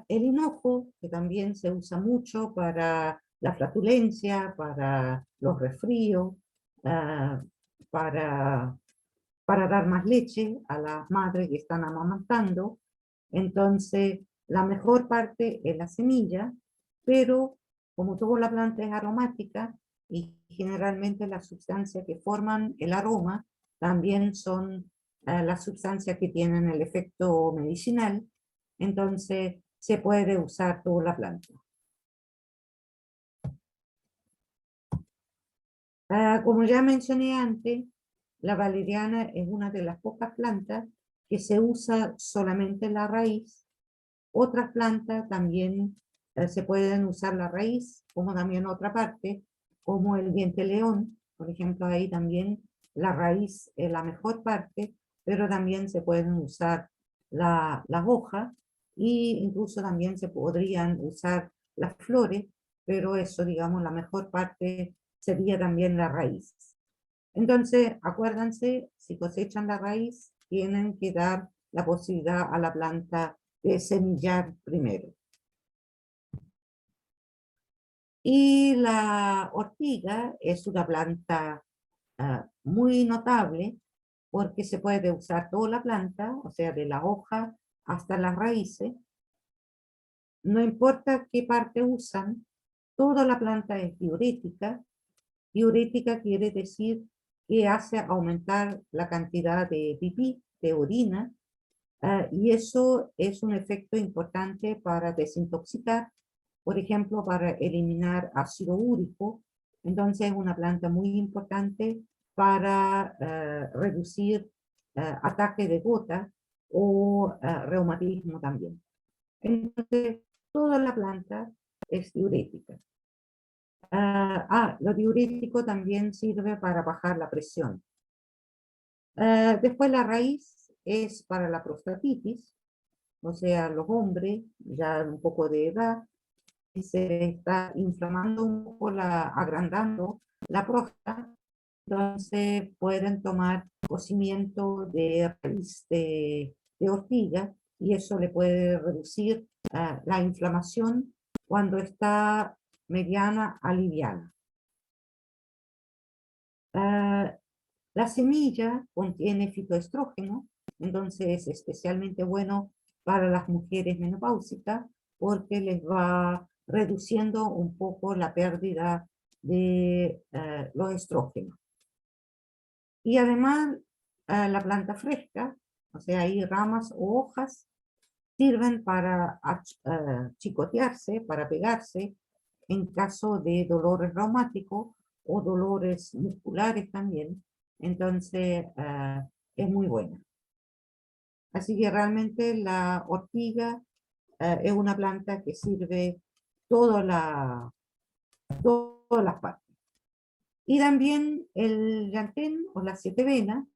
Speaker 3: El hinojo, que también se usa mucho para la flatulencia, para los resfríos, para dar más leche a las madres que están amamantando. Entonces, la mejor parte es la semilla, pero como toda la planta es aromática, y generalmente las sustancias que forman el aroma también son las sustancias que tienen el efecto medicinal, entonces se puede usar toda la planta. Como ya mencioné antes, la valeriana es una de las pocas plantas que se usa solamente la raíz. Otras plantas también se pueden usar la raíz, como también otra parte, como el diente león, por ejemplo, ahí también la raíz es la mejor parte, pero también se pueden usar las hojas, e incluso también se podrían usar las flores, pero eso, digamos, la mejor parte sería también la raíz. Entonces, acuérdense, si cosechan la raíz, tienen que dar la posibilidad a la planta de semillar primero. Y la ortiga es una planta muy notable, porque se puede usar toda la planta, o sea, de la hoja hasta las raíces. no importa qué parte usan, toda la planta es diurética. Diurética quiere decir que hace aumentar la cantidad de pipí, de orina, y eso es un efecto importante para desintoxicar, por ejemplo, para eliminar ácido úrico. Entonces es una planta muy importante para reducir ataques de gota o reumatismo también. Entonces, toda la planta es diurética. Lo diurético también sirve para bajar la presión. Después la raíz es para la prostatitis, o sea, los hombres ya un poco de edad, y se está inflamando un poco, agrandando la próstata, entonces pueden tomar cocimiento de raíz de ortiga y eso le puede reducir la inflamación cuando está mediana a liviana. La semilla contiene fitoestrógeno, entonces es especialmente bueno para las mujeres menopáusicas porque les va reduciendo un poco la pérdida de los estrógenos. Y además la planta fresca, o sea, hay ramas o hojas, sirven para chicotearse, para pegarse en caso de dolores reumáticos o dolores musculares también. Entonces es muy buena. Así que realmente la ortiga es una planta que sirve todas las partes. Y también el llantén o las 7 venas,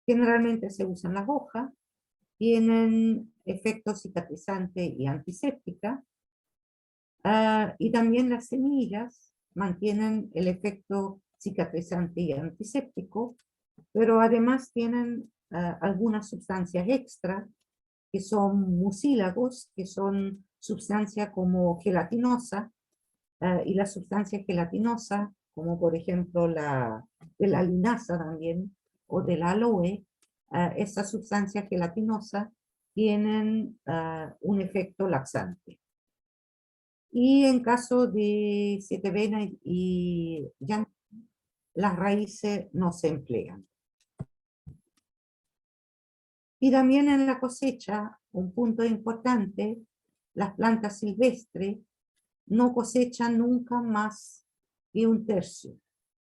Speaker 3: generalmente se usan las hojas, tienen efecto cicatrizante y antiséptica, y también las semillas mantienen el efecto cicatrizante y antiséptico, pero además tienen algunas sustancias extra que son mucílagos, que son sustancias como gelatinosa, y la sustancia gelatinosa, como por ejemplo de la linaza también, o de la aloe, esas sustancias gelatinosas tienen un efecto laxante. Y en caso de 7 venas y llantén, las raíces no se emplean. Y también en la cosecha, un punto importante, las plantas silvestres no cosechan nunca más que 1/3,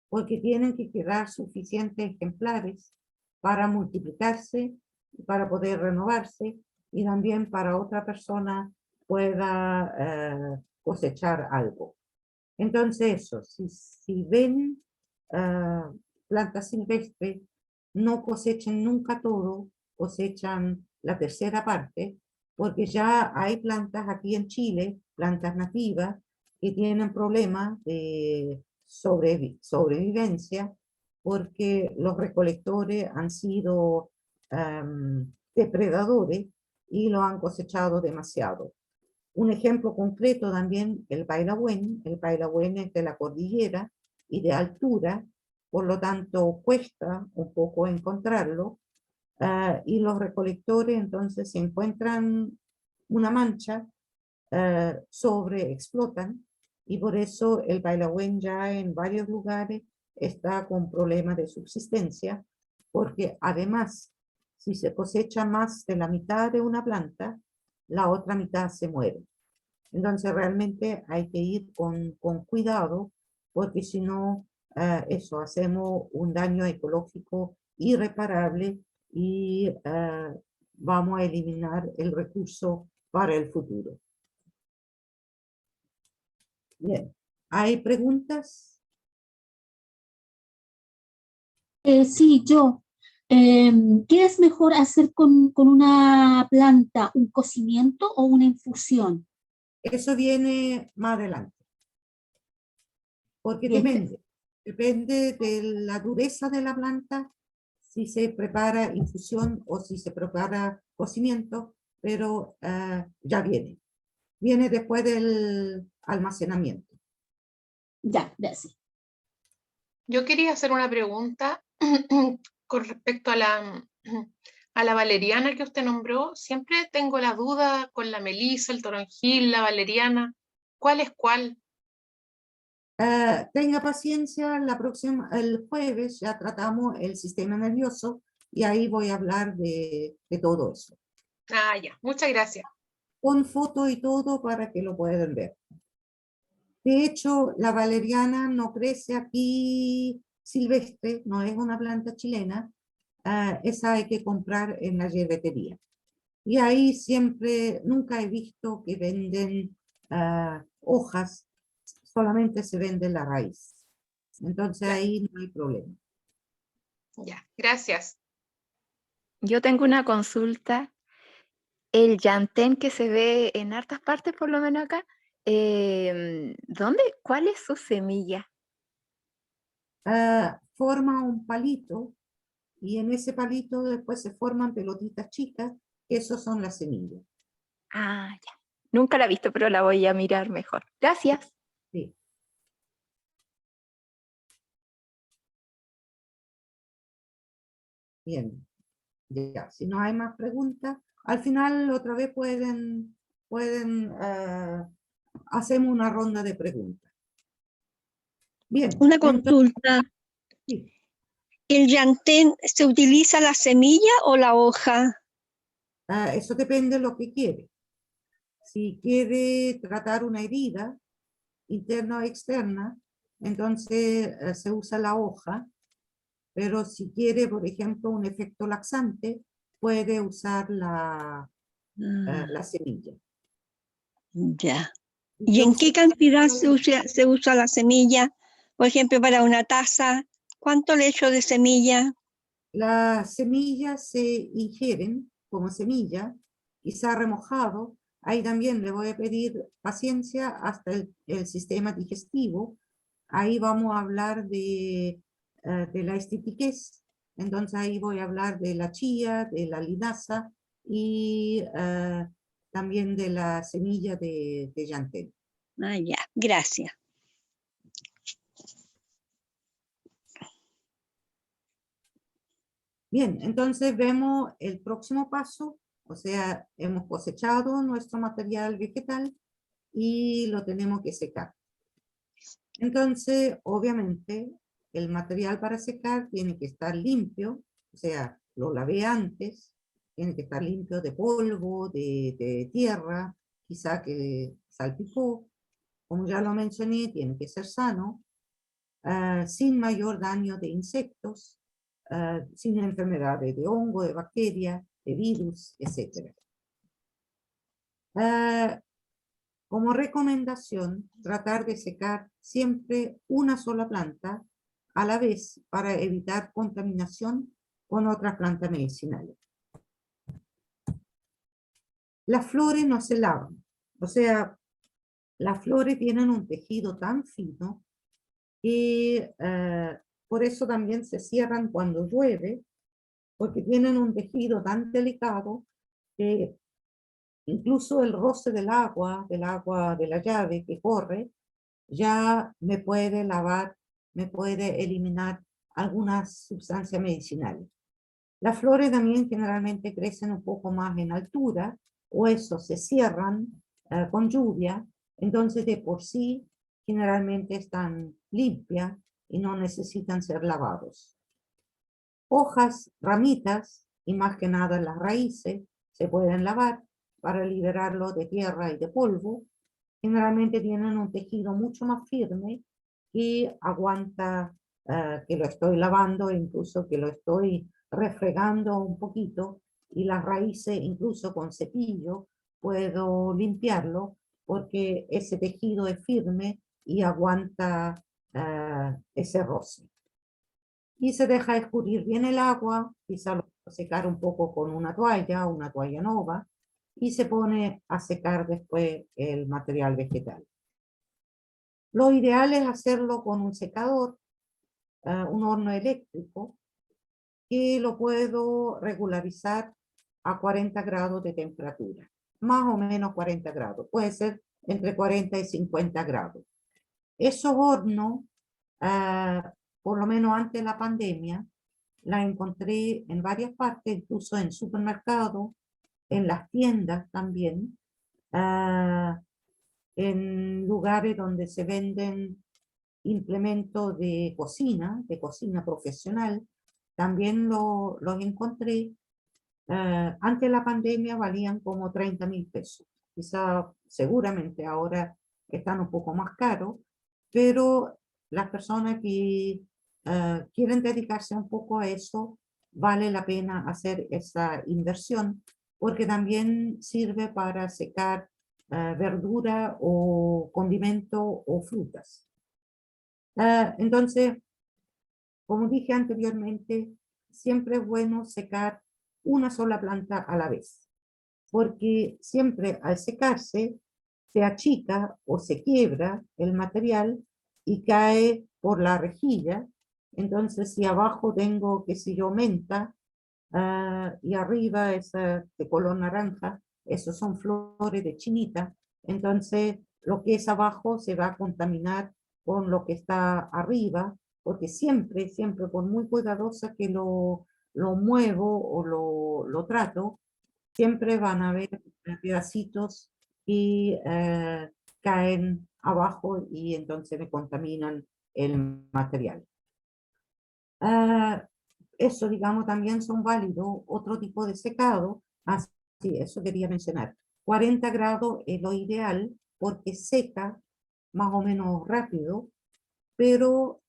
Speaker 3: porque tienen que quedar suficientes ejemplares para multiplicarse, para poder renovarse y también para otra persona pueda cosechar algo. Entonces eso, si ven plantas silvestres, no cosechen nunca todo, cosechan la tercera parte, porque ya hay plantas aquí en Chile, plantas nativas, que tienen problemas de sobrevivencia, porque los recolectores han sido depredadores y lo han cosechado demasiado. Un ejemplo concreto también, el pailagüen es de la cordillera y de altura, por lo tanto cuesta un poco encontrarlo, y los recolectores entonces se encuentran una mancha, sobreexplotan, y por eso el pailagüen ya en varios lugares está con problemas de subsistencia, porque además, si se cosecha más de la mitad de una planta, la otra mitad se muere. Entonces realmente hay que ir con cuidado, porque si no, eso, hacemos un daño ecológico irreparable y vamos a eliminar el recurso para el futuro. Bien, ¿hay preguntas?
Speaker 7: Sí, yo. ¿Qué es mejor hacer con una planta? ¿Un cocimiento o una infusión?
Speaker 3: Eso viene más adelante, porque
Speaker 7: Bien.
Speaker 3: depende de la dureza de la planta, si se prepara infusión o si se prepara cocimiento, pero ya viene después del almacenamiento.
Speaker 7: Ya, gracias.
Speaker 8: Yo quería hacer una pregunta con respecto a a la valeriana que usted nombró, siempre tengo la duda con la melisa, el toronjil, la valeriana. ¿Cuál es cuál?
Speaker 3: Tenga paciencia, el jueves ya tratamos el sistema nervioso y ahí voy a hablar de todo eso.
Speaker 8: Ah, ya, muchas gracias.
Speaker 3: Con foto y todo para que lo puedan ver. De hecho, la valeriana no crece aquí silvestre, no es una planta chilena. Esa hay que comprar en la hierbetería. Y ahí siempre, nunca he visto que venden hojas, solamente se vende la raíz. Entonces
Speaker 8: Ya.
Speaker 3: ahí no hay problema.
Speaker 8: Ya, gracias.
Speaker 9: Yo tengo una consulta. El llantén que se ve en hartas partes, por lo menos acá, ¿cuál es su semilla?
Speaker 3: Forma un palito y en ese palito después se forman pelotitas chicas, esos son las semillas.
Speaker 9: Ah, ya. Nunca la he visto, pero la voy a mirar mejor. Gracias.
Speaker 3: Sí. Bien, ya, si no hay más preguntas, al final otra vez hacemos una ronda de preguntas. Bien.
Speaker 10: Una
Speaker 3: entonces,
Speaker 10: consulta.
Speaker 3: sí,
Speaker 10: ¿El llantén se utiliza la semilla o la hoja?
Speaker 3: eso depende de lo que quiere. Si quiere tratar una herida interna o externa, entonces se usa la hoja, pero si quiere, por ejemplo, un efecto laxante, puede usar la semilla.
Speaker 10: Ya.
Speaker 3: Y
Speaker 10: ¿Y
Speaker 3: yo
Speaker 10: en qué
Speaker 3: uso-
Speaker 10: cantidad se usa la semilla? Por ejemplo, para una taza, ¿cuánto le echo de semilla?
Speaker 3: Las semillas se ingieren como semilla y se ha remojado. Ahí también le voy a pedir paciencia hasta el sistema digestivo. Ahí vamos a hablar de la estitiquez. Entonces ahí voy a hablar de la chía, de la linaza y también de la semilla de llantén.
Speaker 10: Ah, ya, gracias.
Speaker 3: Bien, entonces vemos el próximo paso, o sea, hemos cosechado nuestro material vegetal y lo tenemos que secar. Entonces, obviamente, el material para secar tiene que estar limpio, o sea, lo lavé antes, tiene que estar limpio de polvo, de tierra, quizá que salpicó, como ya lo mencioné, tiene que ser sano, sin mayor daño de insectos, sin enfermedades de hongo, de bacteria, de virus, etc. Como recomendación, tratar de secar siempre una sola planta a la vez para evitar contaminación con otras plantas medicinales. Las flores no se lavan, o sea, las flores tienen un tejido tan fino que por eso también se cierran cuando llueve, porque tienen un tejido tan delicado que incluso el roce del agua de la llave que corre, ya me puede lavar, me puede eliminar algunas sustancias medicinales. Las flores también generalmente crecen un poco más en altura, o eso se cierran con lluvia, entonces de por sí generalmente están limpias y no necesitan ser lavados. Hojas, ramitas y más que nada las raíces se pueden lavar para liberarlo de tierra y de polvo. Generalmente tienen un tejido mucho más firme y aguanta que lo estoy lavando, incluso que lo estoy refregando un poquito, y las raíces incluso con cepillo puedo limpiarlo porque ese tejido es firme y aguanta ese roce. Y se deja escurrir bien el agua, quizá lo secar un poco con una toalla nova, y se pone a secar después el material vegetal. Lo ideal es hacerlo con un secador, un horno eléctrico, que lo puedo regularizar a 40 grados de temperatura, más o menos 40 grados, puede ser entre 40 y 50 grados. Esos hornos, por lo menos antes de la pandemia, la encontré en varias partes, incluso en supermercados, en las tiendas también, en lugares donde se venden implementos de cocina profesional, también los encontré. Antes de la pandemia valían como 30.000 pesos. Quizá, seguramente ahora están un poco más caros, pero las personas que quieren dedicarse un poco a eso, vale la pena hacer esa inversión, porque también sirve para secar verdura o condimento o frutas. Entonces, como dije anteriormente, siempre es bueno secar una sola planta a la vez, porque siempre al secarse se achica o se quiebra el material y cae por la rejilla. Entonces, si abajo tengo, qué sé yo, menta, y arriba esa de color naranja, esos son flores de chinita, entonces lo que es abajo se va a contaminar con lo que está arriba, porque siempre, por muy cuidadosa que lo muevo o lo trato, siempre van a haber pedacitos y caen abajo y entonces me contaminan el material. Eso, digamos, también son válidos otro tipo de secado. Sí, eso quería mencionar. 40 grados es lo ideal porque seca más o menos rápido, pero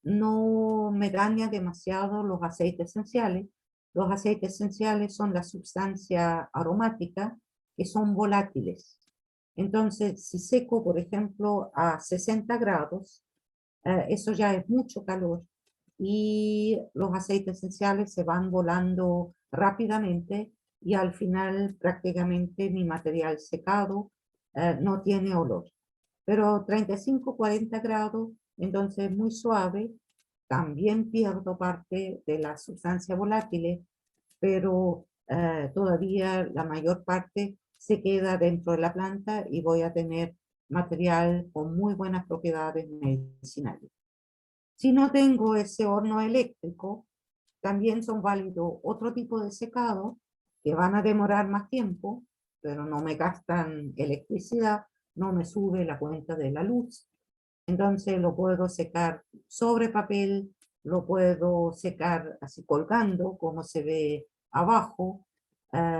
Speaker 3: no me daña demasiado los aceites esenciales. Los aceites esenciales son la sustancia aromática que son volátiles. Entonces, si seco, por ejemplo, a 60 grados, eso ya es mucho calor y los aceites esenciales se van volando rápidamente y al final prácticamente mi material secado no tiene olor. Pero 35-40 grados, entonces muy suave, también pierdo parte de las sustancias volátiles, pero todavía la mayor parte se queda dentro de la planta y voy a tener material con muy buenas propiedades medicinales. Si no tengo ese horno eléctrico, también son válidos otro tipo de secado que van a demorar más tiempo, pero no me gastan electricidad, no me sube la cuenta de la luz. Entonces lo puedo secar sobre papel, lo puedo secar así colgando, como se ve abajo.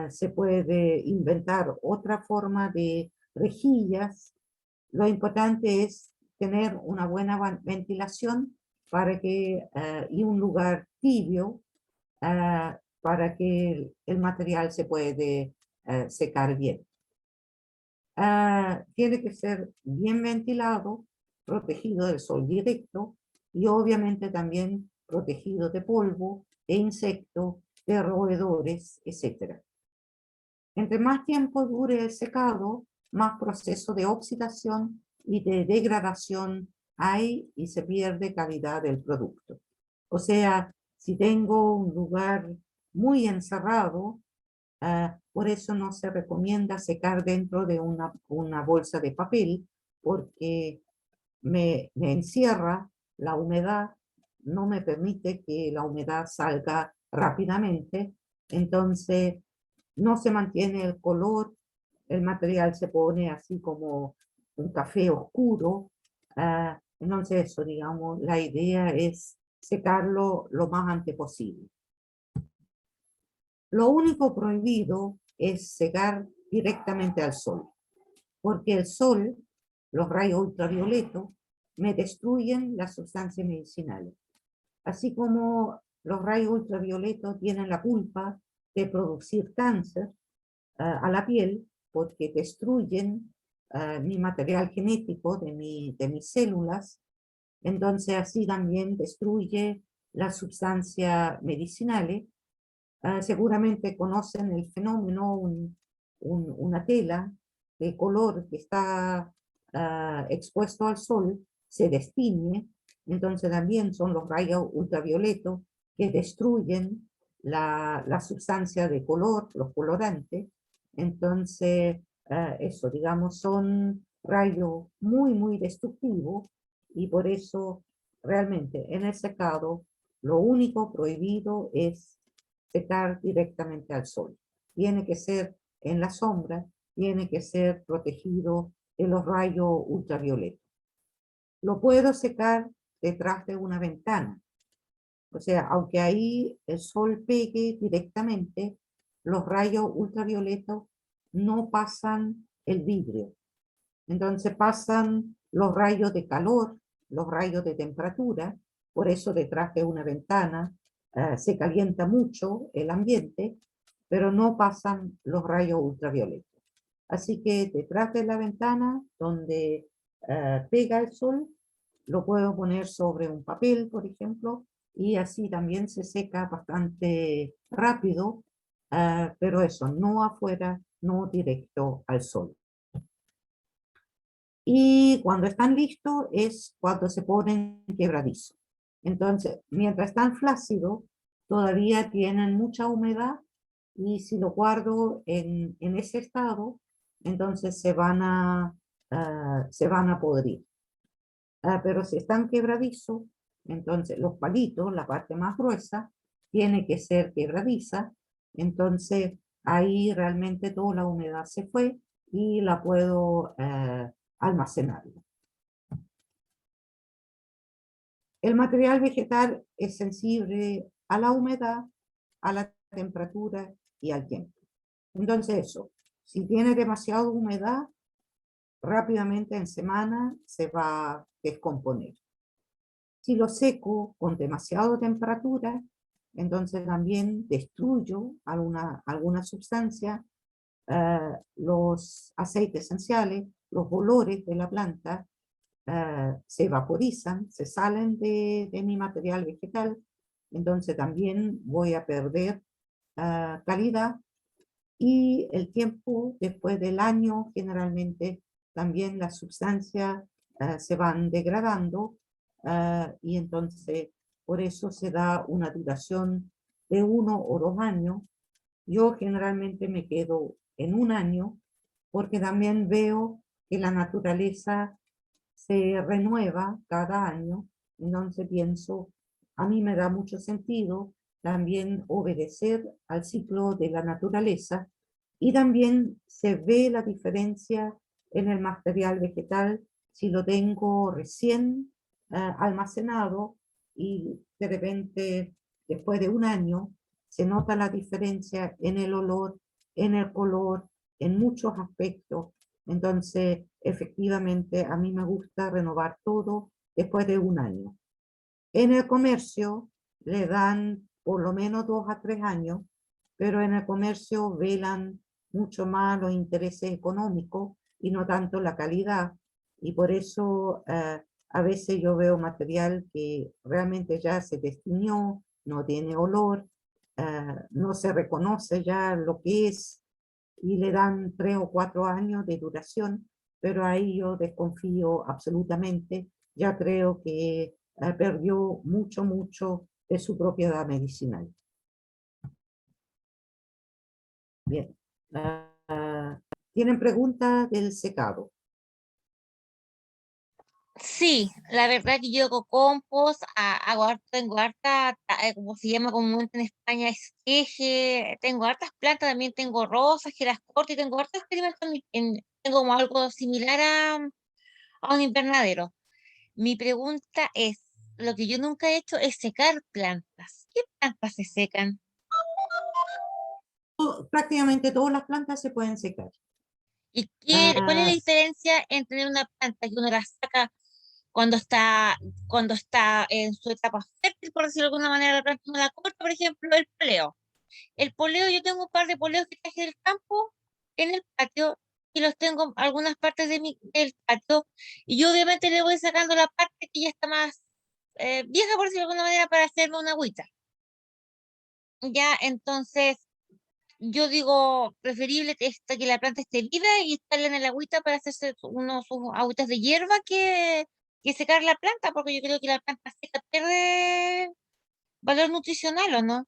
Speaker 3: Se puede inventar otra forma de rejillas. Lo importante es tener una buena ventilación para que, y un lugar tibio para que el material se puede secar bien. Tiene que ser bien ventilado, protegido del sol directo y obviamente también protegido de polvo, de insectos, de roedores, etc. Entre más tiempo dure el secado, más proceso de oxidación y de degradación hay y se pierde calidad del producto. O sea, si tengo un lugar muy encerrado, por eso no se recomienda secar dentro de una bolsa de papel, porque me encierra la humedad, no me permite que la humedad salga rápidamente, entonces no se mantiene el color, el material se pone así como un café oscuro. Entonces eso, digamos, la idea es secarlo lo más antes posible. Lo único prohibido es secar directamente al sol, porque el sol, los rayos ultravioletos, me destruyen las sustancias medicinales. Así como los rayos ultravioletos tienen la culpa de producir cáncer a la piel, porque destruyen mi material genético de mis células, entonces así también destruye las sustancias medicinales. Seguramente conocen el fenómeno, una tela de color que está expuesto al sol, se destiñe, entonces también son los rayos ultravioletos que destruyen la sustancia de color, los colorantes. Entonces, eso, digamos, son rayos muy, muy destructivos y por eso realmente en el secado Lo único prohibido es secar directamente al sol. Tiene que ser en la sombra, tiene que ser protegido de los rayos ultravioletas. Lo puedo secar detrás de una ventana. O sea, aunque ahí el sol pegue directamente, los rayos ultravioletas no pasan el vidrio. Entonces pasan los rayos de calor, los rayos de temperatura, por eso detrás de una ventana se calienta mucho el ambiente, pero no pasan los rayos ultravioletas. Así que detrás de la ventana, donde pega el sol, lo puedo poner sobre un papel, por ejemplo, y así también se seca bastante rápido, pero eso, no afuera, no directo al sol. Y cuando están listos es cuando se ponen quebradizo. Entonces, mientras están flácidos, todavía tienen mucha humedad y si lo guardo en ese estado, entonces se van a podrir. Pero si están quebradizos, entonces los palitos, la parte más gruesa, tiene que ser quebradiza. Entonces ahí realmente toda la humedad se fue y la puedo almacenar. El material vegetal es sensible a la humedad, a la temperatura y al tiempo. Entonces eso, si tiene demasiada humedad, rápidamente en semana se va a descomponer. Si lo seco con demasiada temperatura, entonces también destruyo alguna sustancia, los aceites esenciales, los olores de la planta se vaporizan, se salen de mi material vegetal, entonces también voy a perder calidad y el tiempo después del año generalmente también las sustancias se van degradando y entonces por eso se da una duración de 1 o 2 años. Yo generalmente me quedo en 1 año porque también veo que la naturaleza se renueva cada año, entonces pienso, a mí me da mucho sentido también obedecer al ciclo de la naturaleza y también se ve la diferencia en el material vegetal si lo tengo recién almacenado y de repente después de 1 año se nota la diferencia en el olor, en el color, en muchos aspectos. Entonces, efectivamente, a mí me gusta renovar todo después de 1 año. En el comercio le dan por lo menos 2 a 3 años, pero en el comercio velan mucho más los intereses económicos y no tanto la calidad. Y por eso a veces yo veo material que realmente ya se destiñó, no tiene olor, no se reconoce ya lo que es y le dan 3 o 4 años de duración, pero ahí yo desconfío absolutamente, ya creo que perdió mucho de su propiedad medicinal. Bien. ¿Tienen preguntas del secado?
Speaker 5: Sí, la verdad que yo hago compost, tengo harta, como se llama comúnmente en España, esqueje, tengo hartas plantas, también tengo rosas que las corto y tengo hartas experimentos, tengo como algo similar a un invernadero. Mi pregunta es, lo que yo nunca he hecho es secar plantas. ¿Qué plantas se secan?
Speaker 3: Prácticamente todas las plantas se pueden secar.
Speaker 5: ¿Y cuál es la diferencia entre tener una planta que uno la saca cuando está en su etapa fértil, por decirlo de alguna manera, la planta uno la corta, por ejemplo, el poleo? El poleo, yo tengo un par de poleos que traje del campo en el patio y los tengo en algunas partes del patio y yo obviamente le voy sacando la parte que ya está más vieja, por decirlo de alguna manera, para hacerme una agüita. Ya, entonces, yo digo, preferible que la planta esté viva y estarla en el agüita para hacerse sus agüitas de hierba que secar la planta, porque yo creo que la planta seca pierde valor nutricional, ¿o no?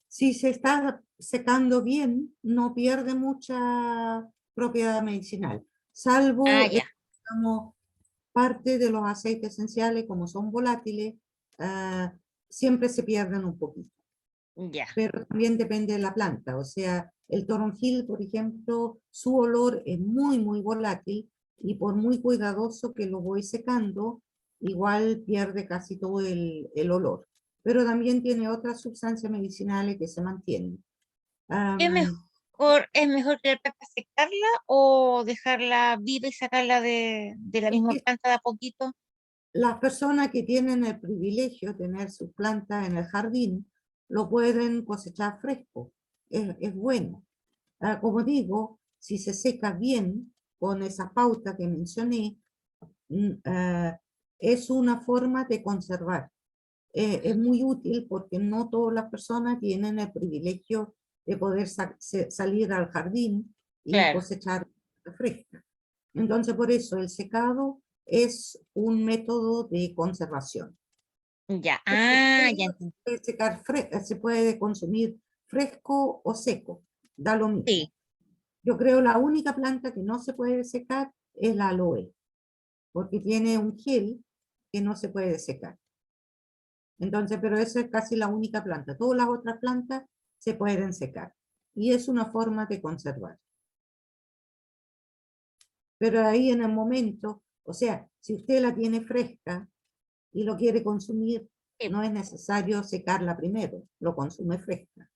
Speaker 3: Si se está secando bien, no pierde mucha propiedad medicinal, salvo
Speaker 5: Ah, ya.
Speaker 3: digamos, parte de los aceites esenciales, como son volátiles, siempre se pierden un poquito.
Speaker 5: Ya.
Speaker 3: Pero también depende de la planta. O sea, el toronjil, por ejemplo, su olor es muy, muy volátil y por muy cuidadoso que lo voy secando, igual pierde casi todo el olor. Pero también tiene otras sustancias medicinales que se mantienen.
Speaker 5: ¿Es mejor que la planta secarla o dejarla viva y sacarla de la misma planta de a poquito?
Speaker 3: Las personas que tienen el privilegio de tener su planta en el jardín, lo pueden cosechar fresco. Es bueno. Como digo, si se seca bien con esa pauta que mencioné, es una forma de conservar. Es muy útil porque no todas las personas tienen el privilegio de poder salir al jardín y
Speaker 5: Claro.
Speaker 3: cosechar fresca. Entonces, por eso el secado es un método de conservación.
Speaker 5: Ya, ya entendí.
Speaker 3: Se puede consumir fresco o seco, da lo mismo.
Speaker 5: Sí.
Speaker 3: Yo creo la única planta que no se puede secar es la aloe, porque tiene un gel que no se puede secar. Entonces, pero esa es casi la única planta. Todas las otras plantas se pueden secar. Y es una forma de conservar. Pero ahí en el momento, o sea, si usted la tiene fresca y lo quiere consumir, no es necesario secarla primero, lo consume fresca.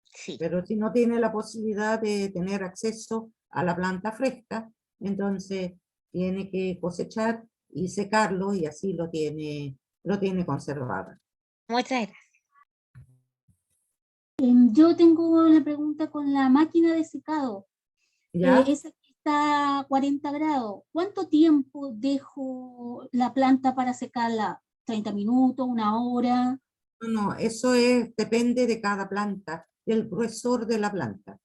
Speaker 5: Sí.
Speaker 3: Pero si no tiene la posibilidad de tener acceso a la planta fresca, entonces tiene que cosechar y secarlo y así lo tiene conservada.
Speaker 5: Muchas gracias.
Speaker 7: Yo tengo una pregunta con la máquina de secado.
Speaker 3: ¿Ya?
Speaker 7: Esa que está a 40 grados. ¿Cuánto tiempo dejo la planta para secarla? ¿30 minutos, una hora?
Speaker 3: No, eso depende de cada planta, del gruesor de la planta.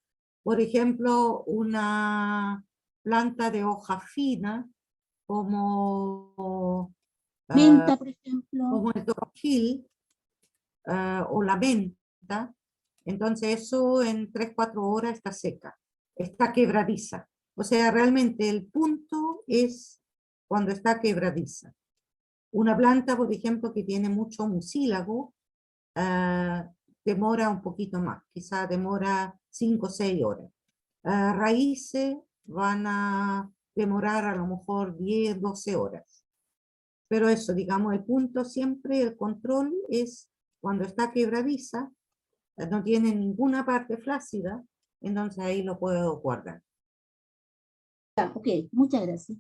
Speaker 3: Por ejemplo, una planta de hoja fina, como
Speaker 7: Menta, por ejemplo.
Speaker 3: como el toronjil o la menta, entonces eso en 3-4 horas está seca, está quebradiza. O sea, realmente el punto es cuando está quebradiza. Una planta, por ejemplo, que tiene mucho mucílago, demora un poquito más, quizá demora 5 o 6 horas. Raíces van a demorar a lo mejor 10, 12 horas. Pero eso, digamos, el punto siempre, el control es cuando está quebradiza, no tiene ninguna parte flácida, entonces ahí lo puedo guardar.
Speaker 7: Ya, ok, muchas gracias.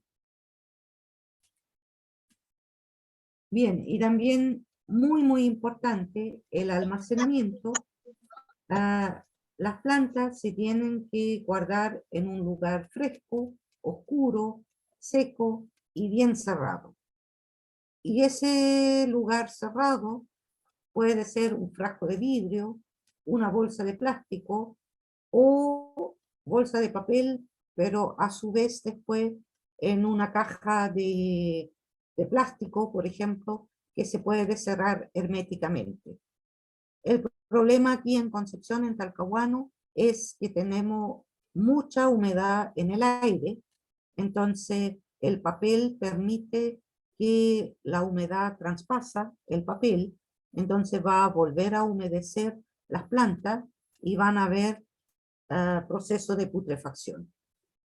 Speaker 3: Bien, y también muy, muy importante el almacenamiento. Las plantas se tienen que guardar en un lugar fresco, oscuro, seco y bien cerrado. Y ese lugar cerrado puede ser un frasco de vidrio, una bolsa de plástico o bolsa de papel, pero a su vez después en una caja de plástico, por ejemplo, que se puede cerrar herméticamente. El problema aquí en Concepción, en Talcahuano, es que tenemos mucha humedad en el aire, entonces el papel permite que la humedad traspasa el papel, entonces va a volver a humedecer las plantas y van a haber procesos de putrefacción.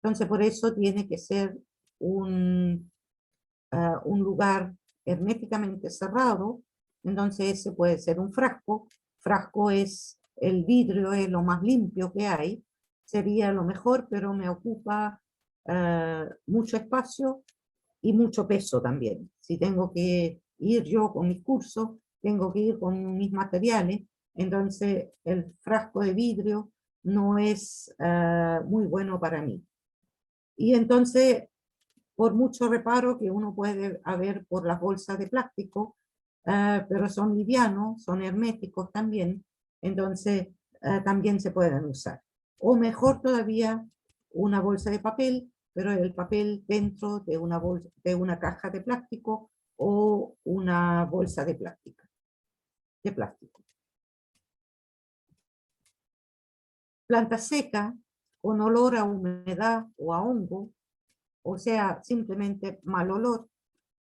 Speaker 3: Entonces por eso tiene que ser un lugar herméticamente cerrado, entonces ese puede ser un frasco. Frasco es, el vidrio es lo más limpio que hay, sería lo mejor, pero me ocupa mucho espacio y mucho peso también. Si tengo que ir yo con mis cursos, tengo que ir con mis materiales, entonces el frasco de vidrio no es muy bueno para mí. Y entonces, por mucho reparo que uno puede haber por las bolsas de plástico, pero son livianos, son herméticos también, entonces también se pueden usar. O mejor todavía, una bolsa de papel, pero el papel dentro de una caja de plástico o una bolsa de plástico. Planta seca, con olor a humedad o a hongo, o sea, simplemente mal olor,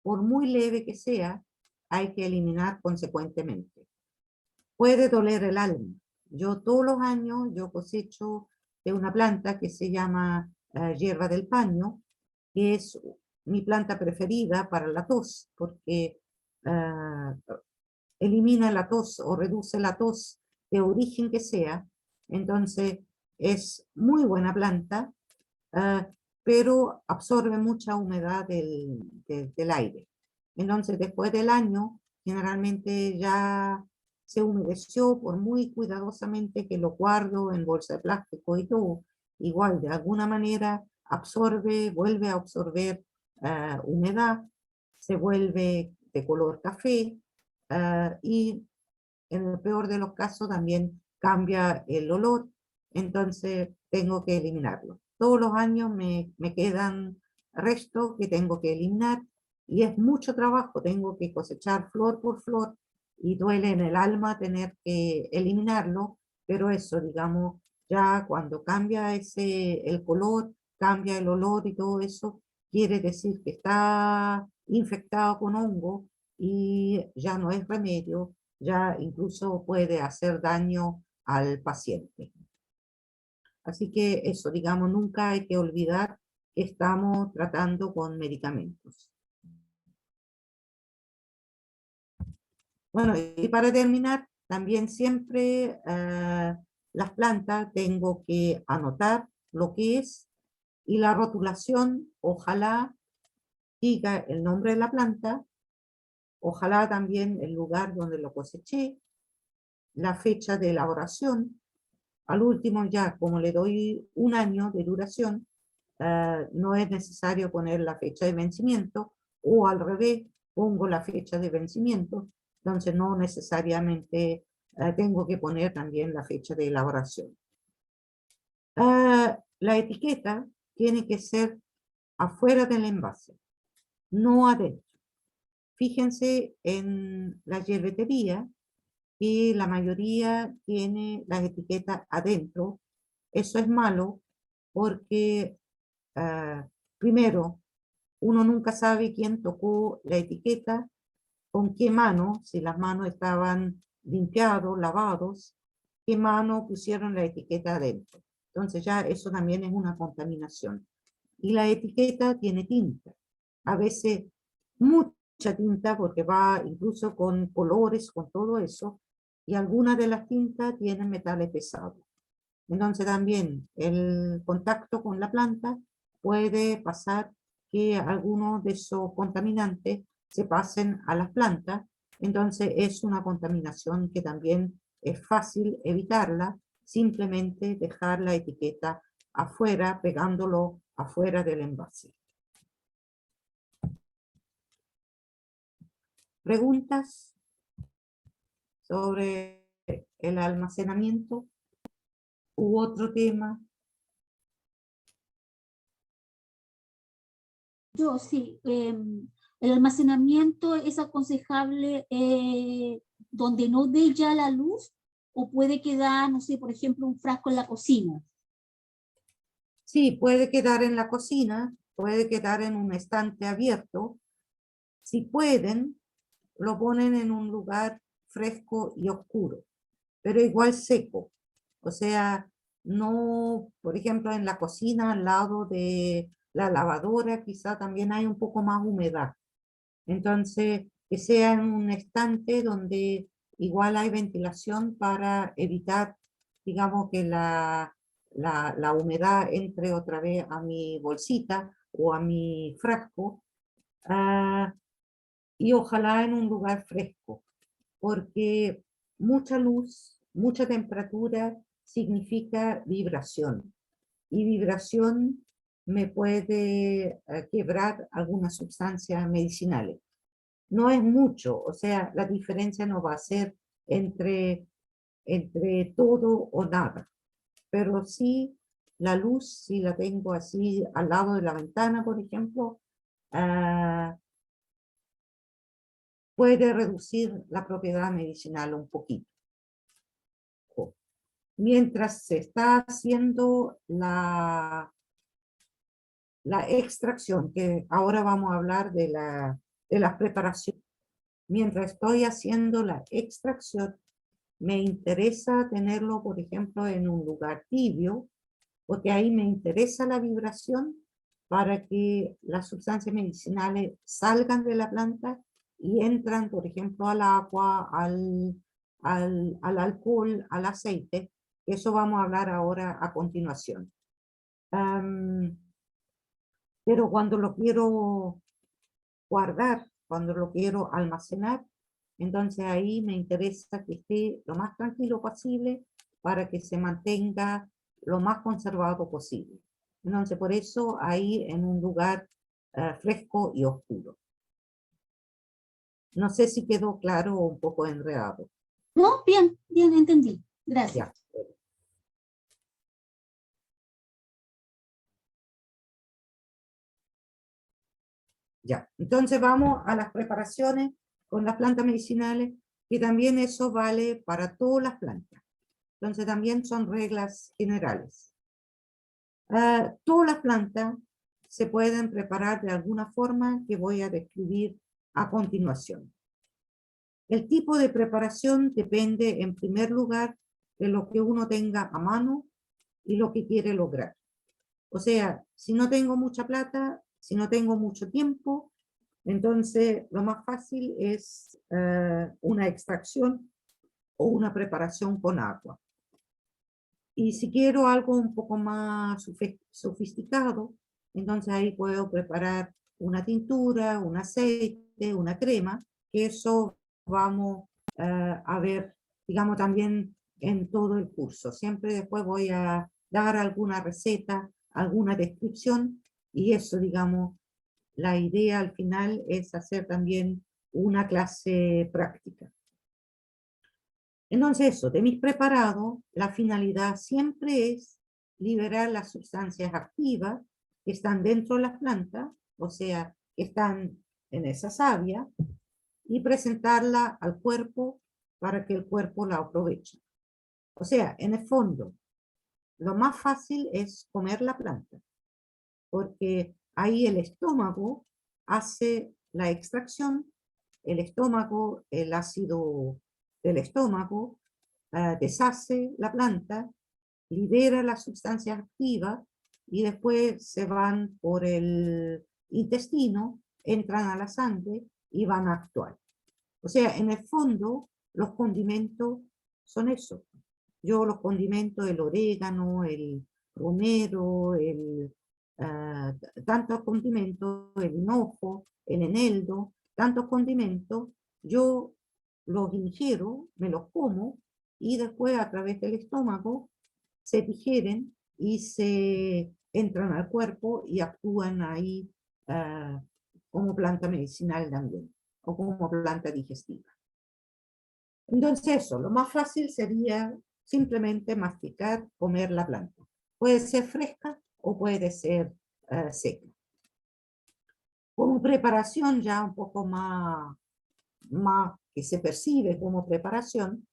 Speaker 3: por muy leve que sea, hay que eliminar consecuentemente. Puede doler el alma. Yo todos los años yo cosecho de una planta que se llama hierba del paño, que es mi planta preferida para la tos, porque elimina la tos o reduce la tos de origen que sea. Entonces es muy buena planta, pero absorbe mucha humedad del aire. Entonces después del año generalmente ya se humedeció por muy cuidadosamente que lo guardo en bolsa de plástico y todo. Igual de alguna manera absorbe, vuelve a absorber humedad, se vuelve de color café, y en el peor de los casos también cambia el olor, entonces tengo que eliminarlo. Todos los años me quedan restos que tengo que eliminar y es mucho trabajo, tengo que cosechar flor por flor y duele en el alma tener que eliminarlo, pero eso, digamos, ya cuando cambia el color, cambia el olor y todo eso, quiere decir que está infectado con hongo y ya no es remedio, ya incluso puede hacer daño al paciente. Así que eso, digamos, nunca hay que olvidar que estamos tratando con medicamentos. Bueno, y para terminar, también siempre las plantas tengo que anotar lo que es y la rotulación, ojalá diga el nombre de la planta, ojalá también el lugar donde lo coseché, la fecha de elaboración. Al último ya, como le doy un año de duración, no es necesario poner la fecha de vencimiento, o al revés, pongo la fecha de vencimiento, entonces no necesariamente tengo que poner también la fecha de elaboración. La etiqueta tiene que ser afuera del envase, no adentro. Fíjense en la hierbetería, que la mayoría tiene las etiquetas adentro. Eso es malo porque, primero, uno nunca sabe quién tocó la etiqueta, con qué mano, si las manos estaban limpiados, lavados, qué mano pusieron la etiqueta adentro. Entonces ya eso también es una contaminación. Y la etiqueta tiene tinta, a veces mucha tinta porque va incluso con colores, con todo eso, y algunas de las tintas tienen metales pesados. Entonces también el contacto con la planta puede pasar que algunos de esos contaminantes se pasen a las plantas, entonces es una contaminación que también es fácil evitarla, simplemente dejar la etiqueta afuera, pegándolo afuera del envase. ¿Preguntas sobre el almacenamiento u otro tema?
Speaker 7: Yo sí, el almacenamiento es aconsejable donde no dé ya la luz, o puede quedar, no sé, por ejemplo, un frasco en la cocina.
Speaker 3: Sí, puede quedar en la cocina, puede quedar en un estante abierto. Si pueden, lo ponen en un lugar fresco y oscuro, pero igual seco. O sea, no, por ejemplo, en la cocina, al lado de la lavadora, quizá también hay un poco más humedad. Entonces, que sea en un estante donde igual hay ventilación para evitar, digamos, que la humedad entre otra vez a mi bolsita o a mi frasco. Y ojalá en un lugar fresco, porque mucha luz, mucha temperatura significa vibración, y vibración me puede quebrar algunas sustancias medicinales. No es mucho, o sea, la diferencia no va a ser entre todo o nada, pero sí la luz, si la tengo así al lado de la ventana, por ejemplo, puede reducir la propiedad medicinal un poquito. Mientras se está haciendo la extracción, que ahora vamos a hablar de las preparaciones. mientras estoy haciendo la extracción, me interesa tenerlo, por ejemplo, en un lugar tibio, porque ahí me interesa la vibración para que las sustancias medicinales salgan de la planta y entran, por ejemplo, al agua, al alcohol, al aceite. Eso vamos a hablar ahora a continuación. Pero cuando lo quiero guardar, cuando lo quiero almacenar, entonces ahí me interesa que esté lo más tranquilo posible para que se mantenga lo más conservado posible. Entonces por eso ahí en un lugar fresco y oscuro. No sé si quedó claro o un poco enredado.
Speaker 7: No, bien, bien, entendí. Gracias.
Speaker 3: Ya. Ya, entonces vamos a las preparaciones con las plantas medicinales, que también eso vale para todas las plantas. Entonces también son reglas generales. Todas las plantas se pueden preparar de alguna forma que voy a describir a continuación. El tipo de preparación depende en primer lugar de lo que uno tenga a mano y lo que quiere lograr. O sea, si no tengo mucha plata, si no tengo mucho tiempo, entonces lo más fácil es una extracción o una preparación con agua. Y si quiero algo un poco más sofisticado, entonces ahí puedo preparar una tintura, un aceite, una crema, que eso vamos a ver, digamos, también en todo el curso. Siempre después voy a dar alguna receta, alguna descripción, y eso, digamos, la idea al final es hacer también una clase práctica. Entonces eso, de mis preparados, la finalidad siempre es liberar las sustancias activas que están dentro de las plantas, o sea, que están en esa savia, y presentarla al cuerpo para que el cuerpo la aproveche. O sea, en el fondo, lo más fácil es comer la planta, porque ahí el estómago hace la extracción, el estómago, el ácido del estómago, deshace la planta, libera las sustancias activas y después se van por el intestino, entran a la sangre y van a actuar. O sea, en el fondo, los condimentos son eso. Yo los condimentos, el orégano, el romero, tantos condimentos, el hinojo, el eneldo, tantos condimentos, yo los ingiero, me los como y después a través del estómago se digieren y se entran al cuerpo y actúan ahí como planta medicinal también, o como planta digestiva. Entonces eso, lo más fácil sería simplemente masticar, comer la planta. Puede ser fresca o puede ser seca. Como preparación ya un poco más que se percibe como preparación,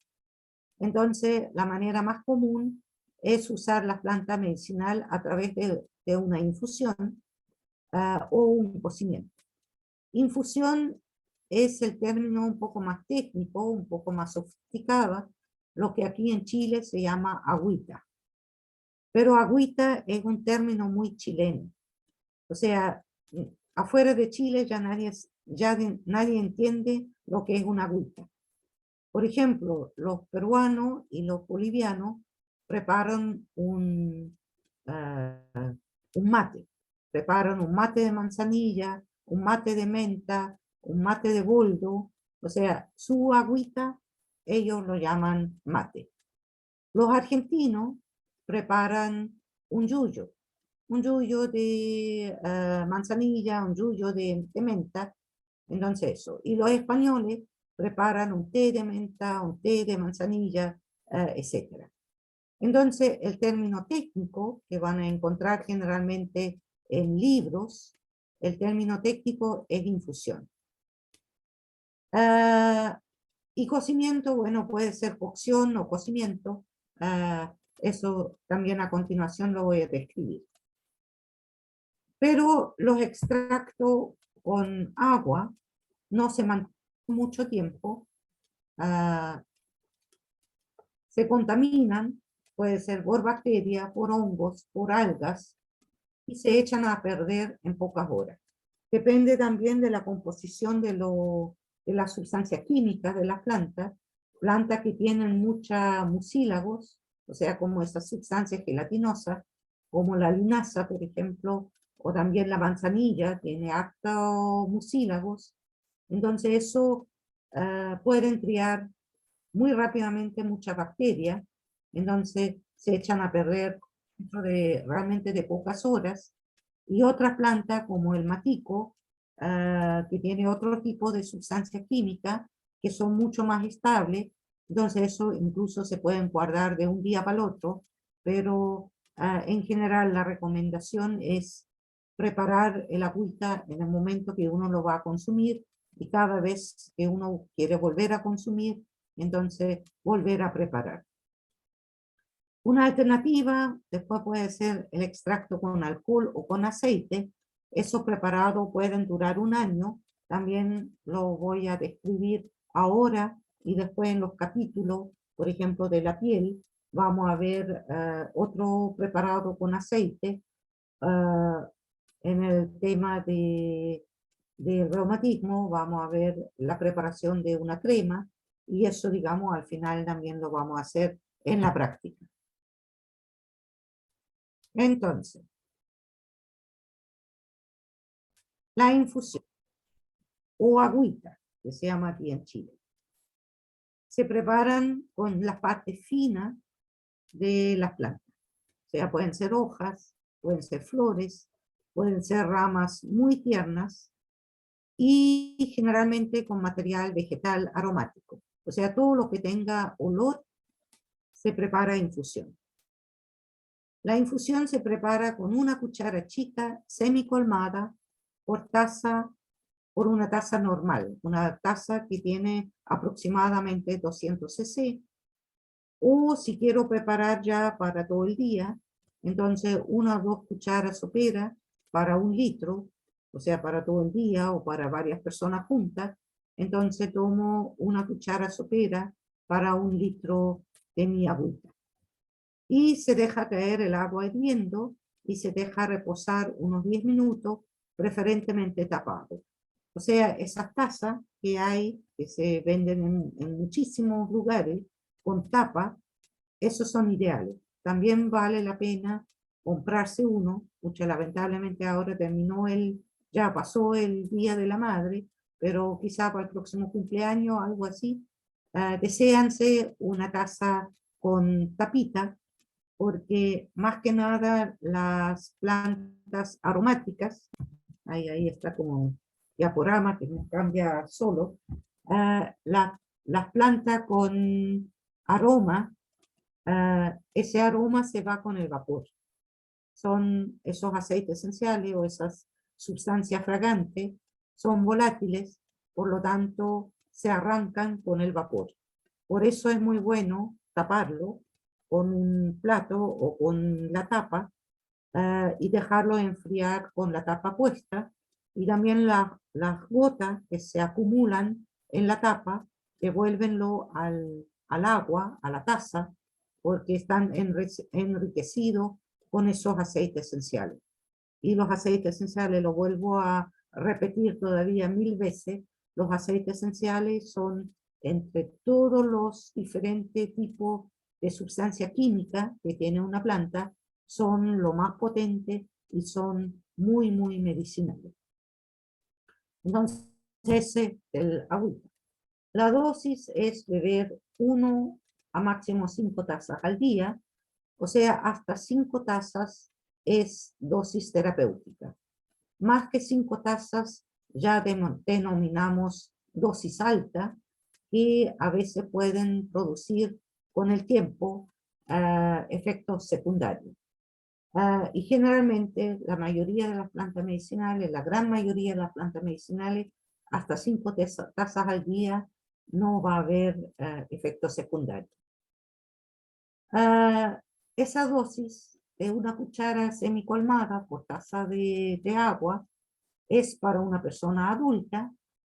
Speaker 3: entonces la manera más común es usar la planta medicinal a través de una infusión o un cocimiento. Infusión es el término un poco más técnico, un poco más sofisticado, lo que aquí en Chile se llama agüita. Pero agüita es un término muy chileno. O sea, afuera de Chile ya nadie entiende lo que es una agüita. Por ejemplo, los peruanos y los bolivianos preparan un mate. Preparan un mate de manzanilla, un mate de menta, un mate de boldo. O sea, su agüita, ellos lo llaman mate. Los argentinos preparan un yuyo de manzanilla, un yuyo de menta. Entonces eso. Y los españoles preparan un té de menta, un té de manzanilla, etc. Entonces, el término técnico que van a encontrar generalmente en libros, el término técnico es infusión. Y cocimiento, bueno, puede ser cocción o cocimiento. Eso también a continuación lo voy a describir. Pero los extractos con agua no se mucho tiempo, se contaminan, puede ser por bacterias, por hongos, por algas, y se echan a perder en pocas horas. Depende también de la composición de las sustancias químicas de las plantas que tienen mucha mucílagos, o sea, como esas sustancias gelatinosas, como la linaza, por ejemplo, o también la manzanilla, tiene hartos mucílagos. Entonces eso pueden criar muy rápidamente muchas bacterias, entonces se echan a perder dentro de realmente de pocas horas. Y otras plantas como el matico, que tiene otro tipo de sustancias químicas que son mucho más estables, entonces eso incluso se pueden guardar de un día para el otro, pero en general la recomendación es preparar el agüita en el momento que uno lo va a consumir, y cada vez que uno quiere volver a consumir, entonces volver a preparar. Una alternativa después puede ser el extracto con alcohol o con aceite. Esos preparados pueden durar un año. También lo voy a describir ahora, y después en los capítulos, por ejemplo, de la piel, vamos a ver otro preparado con aceite. En el tema del reumatismo vamos a ver la preparación de una crema, y eso, digamos, al final también lo vamos a hacer en la práctica. Entonces, la infusión o agüita, que se llama aquí en Chile, se preparan con la parte fina de las plantas. O sea, pueden ser hojas, pueden ser flores, pueden ser ramas muy tiernas, y generalmente con material vegetal aromático. O sea, todo lo que tenga olor se prepara infusión. La infusión se prepara con una cuchara chica semicolmada por una taza normal, una taza que tiene aproximadamente 200 cc, o si quiero preparar ya para todo el día, entonces 1 o 2 cucharas soperas para 1 litro, o sea, para todo el día o para varias personas juntas, entonces tomo 1 cuchara sopera para 1 litro de mi agüita. Y se deja caer el agua hirviendo y se deja reposar unos 10 minutos, preferentemente tapado. O sea, esas tazas que hay, que se venden en muchísimos lugares, con tapa, esos son ideales. También vale la pena comprarse uno, porque lamentablemente ahora ya pasó el Día de la Madre, pero quizá para el próximo cumpleaños, algo así, deséanse una taza con tapita, porque más que nada las plantas aromáticas, ahí está como diaporama que me cambia solo, las plantas con aroma, ese aroma se va con el vapor. Son esos aceites esenciales o esas sustancias fragantes, son volátiles, por lo tanto se arrancan con el vapor. Por eso es muy bueno taparlo con un plato o con la tapa, y dejarlo enfriar con la tapa puesta, y también las gotas que se acumulan en la tapa, devuélvenlo al agua, a la taza, porque están enriquecidos con esos aceites esenciales. Y los aceites esenciales, lo vuelvo a repetir todavía 1000 veces, los aceites esenciales son, entre todos los diferentes tipos de sustancia química que tiene una planta, son lo más potente y son muy, muy medicinales. Entonces, ese es el agüita. La dosis es beber 1 a máximo 5 tazas al día, o sea, hasta 5 tazas es dosis terapéutica. Más que 5 tazas ya denominamos dosis alta, que a veces pueden producir con el tiempo efectos secundarios. Y generalmente la mayoría de las plantas medicinales, la gran mayoría de las plantas medicinales, hasta 5 tazas al día no va a haber efectos secundarios. Esa dosis de 1 cuchara semicolmada por taza de agua es para una persona adulta,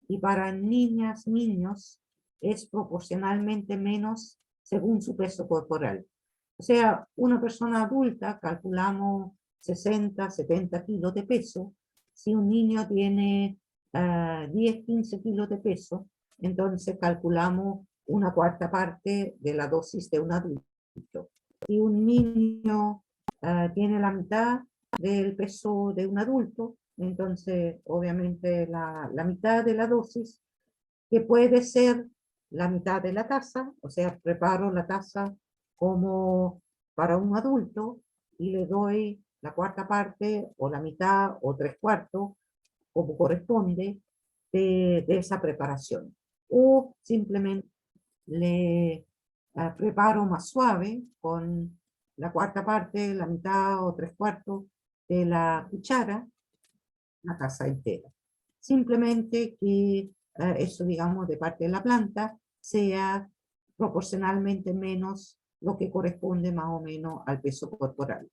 Speaker 3: y para niñas, niños, es proporcionalmente menos según su peso corporal. O sea, una persona adulta calculamos 60, 70 kilos de peso. Si un niño tiene 10, 15 kilos de peso, entonces calculamos una cuarta parte de la dosis de un adulto. Si un niño tiene la mitad del peso de un adulto, entonces obviamente la mitad de la dosis, que puede ser la mitad de la taza, o sea, preparo la taza como para un adulto y le doy la cuarta parte o la mitad o 3/4, como corresponde, de esa preparación. O simplemente le preparo más suave con la cuarta parte, la mitad o 3/4 de la cuchara, la taza entera. Simplemente que eso, digamos, de parte de la planta sea proporcionalmente menos lo que corresponde más o menos al peso corporal.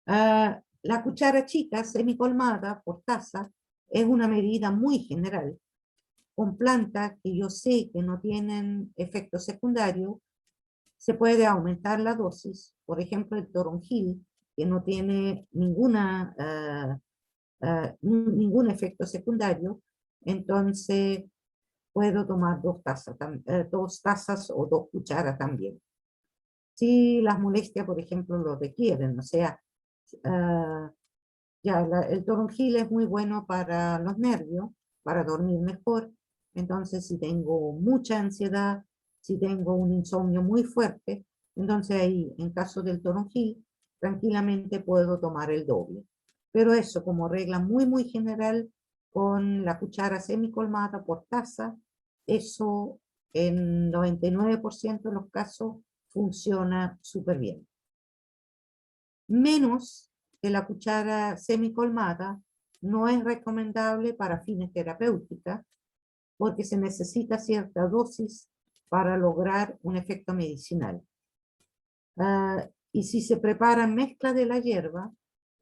Speaker 3: La cuchara chica semicolmada por taza es una medida muy general. Con plantas que yo sé que no tienen efecto secundario, se puede aumentar la dosis. Por ejemplo, el toronjil, que no tiene ningún efecto secundario, entonces puedo tomar 2 tazas o 2 cucharas también. Si las molestias, por ejemplo, lo requieren, o sea, el toronjil es muy bueno para los nervios, para dormir mejor. Entonces, si tengo mucha ansiedad, si tengo un insomnio muy fuerte, entonces ahí, en caso del toronjil, tranquilamente puedo tomar el doble. Pero eso, como regla muy, muy general, con la cuchara semicolmada por taza, eso en 99% de los casos funciona súper bien. Menos que la cuchara semicolmada no es recomendable para fines terapéuticos porque se necesita cierta dosis para lograr un efecto medicinal. Y si se prepara mezcla de la hierba,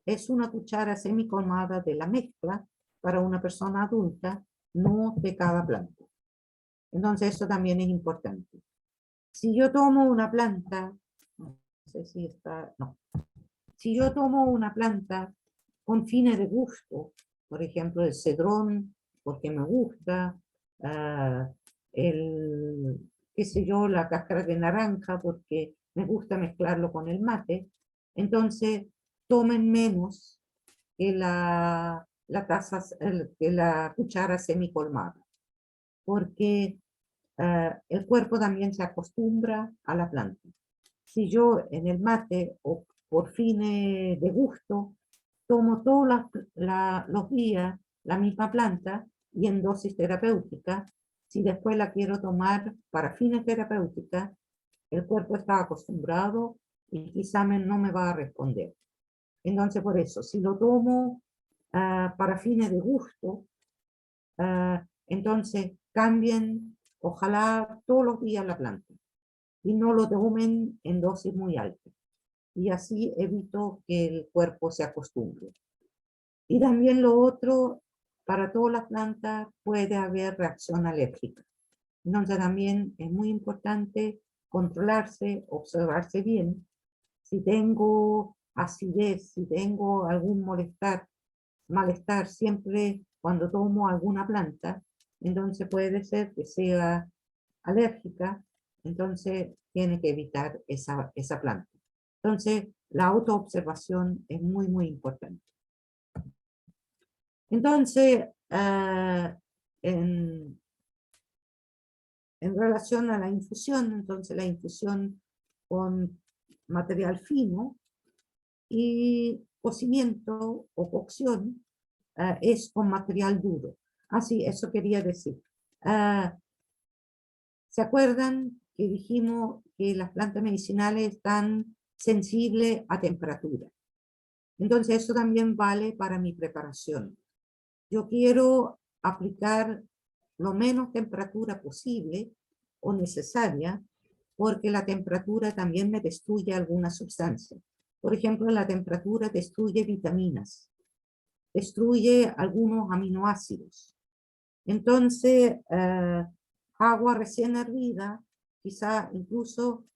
Speaker 3: es una cuchara semicolmada de la mezcla para una persona adulta, no de cada planta. Entonces eso también es importante. Si yo tomo una planta, no sé si está, no. Si yo tomo una planta con fines de gusto, por ejemplo el cedrón, porque me gusta, qué sé yo, la cáscara de naranja, porque me gusta mezclarlo con el mate, entonces tomen menos que que la cuchara semicolmada, porque el cuerpo también se acostumbra a la planta. Si yo en el mate o por fines de gusto tomo todos los días la misma planta y en dosis terapéutica, si después la quiero tomar para fines terapéuticos, el cuerpo está acostumbrado y quizá no me va a responder. Entonces por eso, si lo tomo para fines de gusto, entonces cambien, ojalá todos los días la planta y no lo tomen en dosis muy altas. Y así evito que el cuerpo se acostumbre. Y también lo otro, para todas las plantas puede haber reacción alérgica. Entonces también es muy importante controlarse, observarse bien. Si tengo acidez, si tengo algún malestar siempre cuando tomo alguna planta, entonces puede ser que sea alérgica, entonces tiene que evitar esa planta. Entonces, la autoobservación es muy, muy importante. Entonces, en relación a la infusión, entonces la infusión con material fino y cocimiento o cocción es con material duro. Así, eso quería decir. ¿Se acuerdan que dijimos que las plantas medicinales están sensibles a temperatura? Entonces eso también vale para mi preparación. Yo quiero aplicar lo menos temperatura posible o necesaria, porque la temperatura también me destruye algunas sustancias. Por ejemplo, la temperatura destruye vitaminas. destruye algunos aminoácidos. Entonces, agua recién hervida, quizá incluso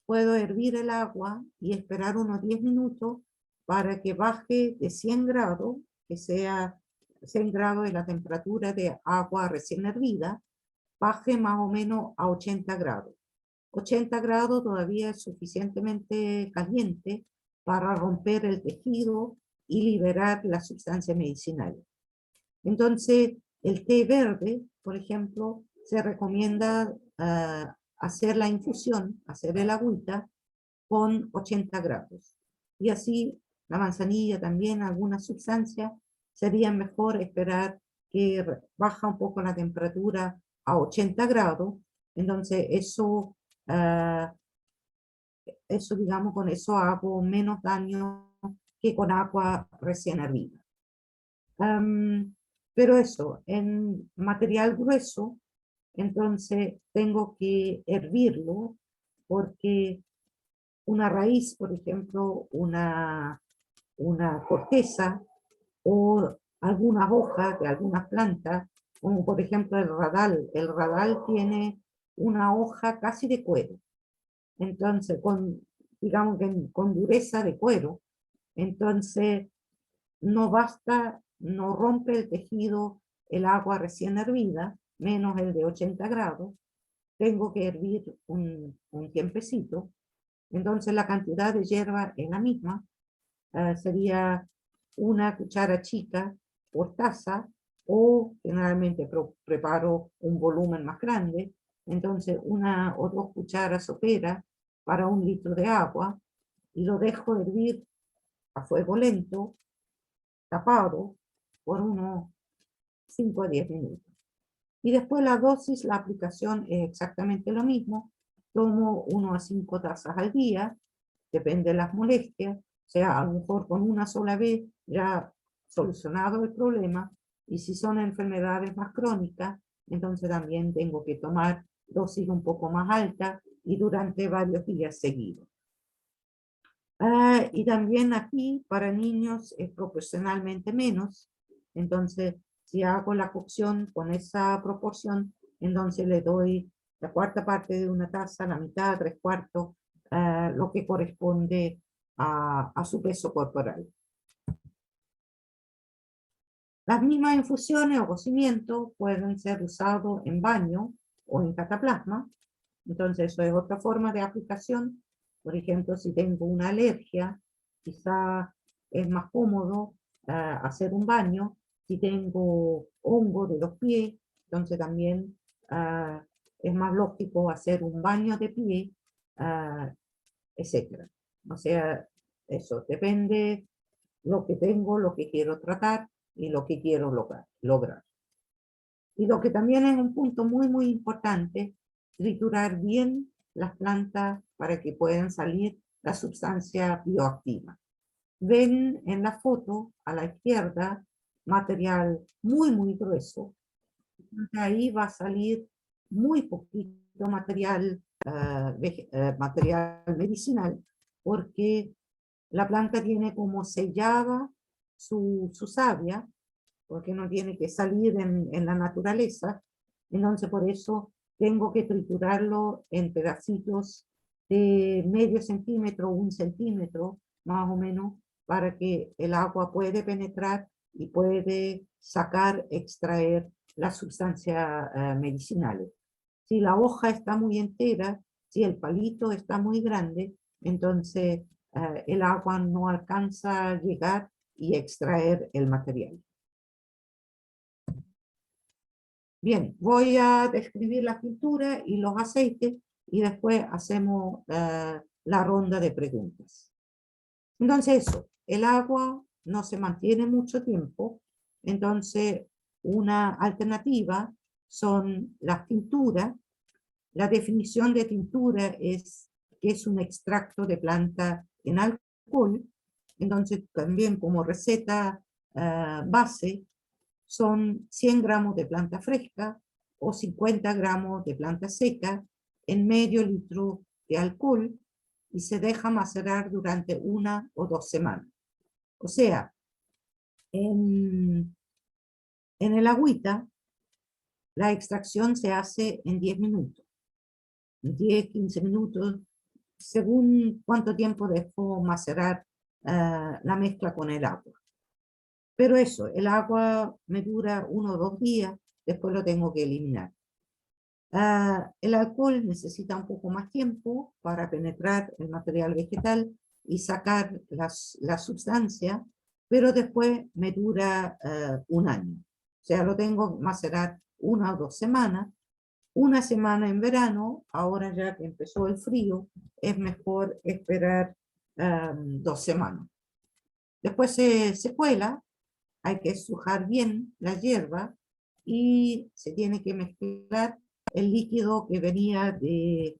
Speaker 3: puedo hervir el agua y esperar unos 10 minutos para que baje de 100 grados, que sea 100 grados de la temperatura de agua recién hervida, baje más o menos a 80 grados. 80 grados todavía es suficientemente caliente para romper el tejido y liberar la sustancia medicinal. Entonces, el té verde, por ejemplo, se recomienda hacer la infusión, hacer el agüita con 80 grados. Y así la manzanilla también, algunas sustancias, sería mejor esperar que baja un poco la temperatura a 80 grados. Entonces eso, digamos, con eso hago menos daño que con agua recién hervida. Pero eso, en material grueso, entonces tengo que hervirlo porque una raíz, por ejemplo, una corteza o algunas hojas de algunas plantas, como por ejemplo el radal. El radal tiene una hoja casi de cuero. Entonces, digamos que con dureza de cuero. Entonces, no basta, no rompe el tejido el agua recién hervida, menos el de 80 grados. Tengo que hervir un tiempecito. Entonces la cantidad de hierba es la misma. Sería una cuchara chica por taza, o generalmente preparo un volumen más grande. Entonces 1 o 2 cucharas soperas para 1 litro de agua, y lo dejo hervir a fuego lento, tapado, por unos 5 a 10 minutos. Y después la dosis, la aplicación es exactamente lo mismo. Tomo 1 a 5 tazas al día, depende de las molestias. O sea, a lo mejor con una sola vez ya solucionado el problema. Y si son enfermedades más crónicas, entonces también tengo que tomar dosis un poco más altas y durante varios días seguidos. Y también aquí para niños es proporcionalmente menos. Entonces, si hago la cocción con esa proporción, entonces le doy la 1/4 parte de una taza, la mitad, 3/4, lo que corresponde a su peso corporal. Las mismas infusiones o cocimientos pueden ser usados en baño o en cataplasma. Entonces, eso es otra forma de aplicación. Por ejemplo, si tengo una alergia, quizá es más cómodo hacer un baño. Si tengo hongo de los pies, entonces también es más lógico hacer un baño de pie, etc. O sea, eso depende lo que tengo, lo que quiero tratar y lo que quiero lograr. Y lo que también es un punto muy, muy importante, triturar bien las plantas para que puedan salir la sustancia bioactiva. Ven en la foto a la izquierda material muy, muy grueso. Ahí va a salir muy poquito material, material medicinal, porque la planta tiene como sellada su savia, porque no tiene que salir en la naturaleza. Entonces por eso tengo que triturarlo en pedacitos de medio centímetro, 1 centímetro, más o menos, para que el agua puede penetrar y puede sacar, extraer las sustancias medicinales. Si la hoja está muy entera, si el palito está muy grande, entonces el agua no alcanza a llegar y extraer el material. Bien, voy a describir la pintura y los aceites y después hacemos la ronda de preguntas. Entonces eso, el agua no se mantiene mucho tiempo, entonces una alternativa son las tinturas. La definición de tintura es que es un extracto de planta en alcohol. Entonces también como receta base son 100 gramos de planta fresca o 50 gramos de planta seca en medio litro de alcohol y se deja macerar durante 1 o 2 semanas. O sea, En el agüita, la extracción se hace en 10 minutos, 10, 15 minutos, según cuánto tiempo dejó macerar la mezcla con el agua. Pero eso, el agua me dura 1 o 2 días, después lo tengo que eliminar. El alcohol necesita un poco más tiempo para penetrar el material vegetal y sacar la sustancia, pero después me dura 1 año. O sea, lo tengo que macerar 1 o 2 semanas. 1 semana en verano, ahora ya que empezó el frío, es mejor esperar 2 semanas. Después se cuela, hay que estrujar bien la hierba y se tiene que mezclar el líquido que venía de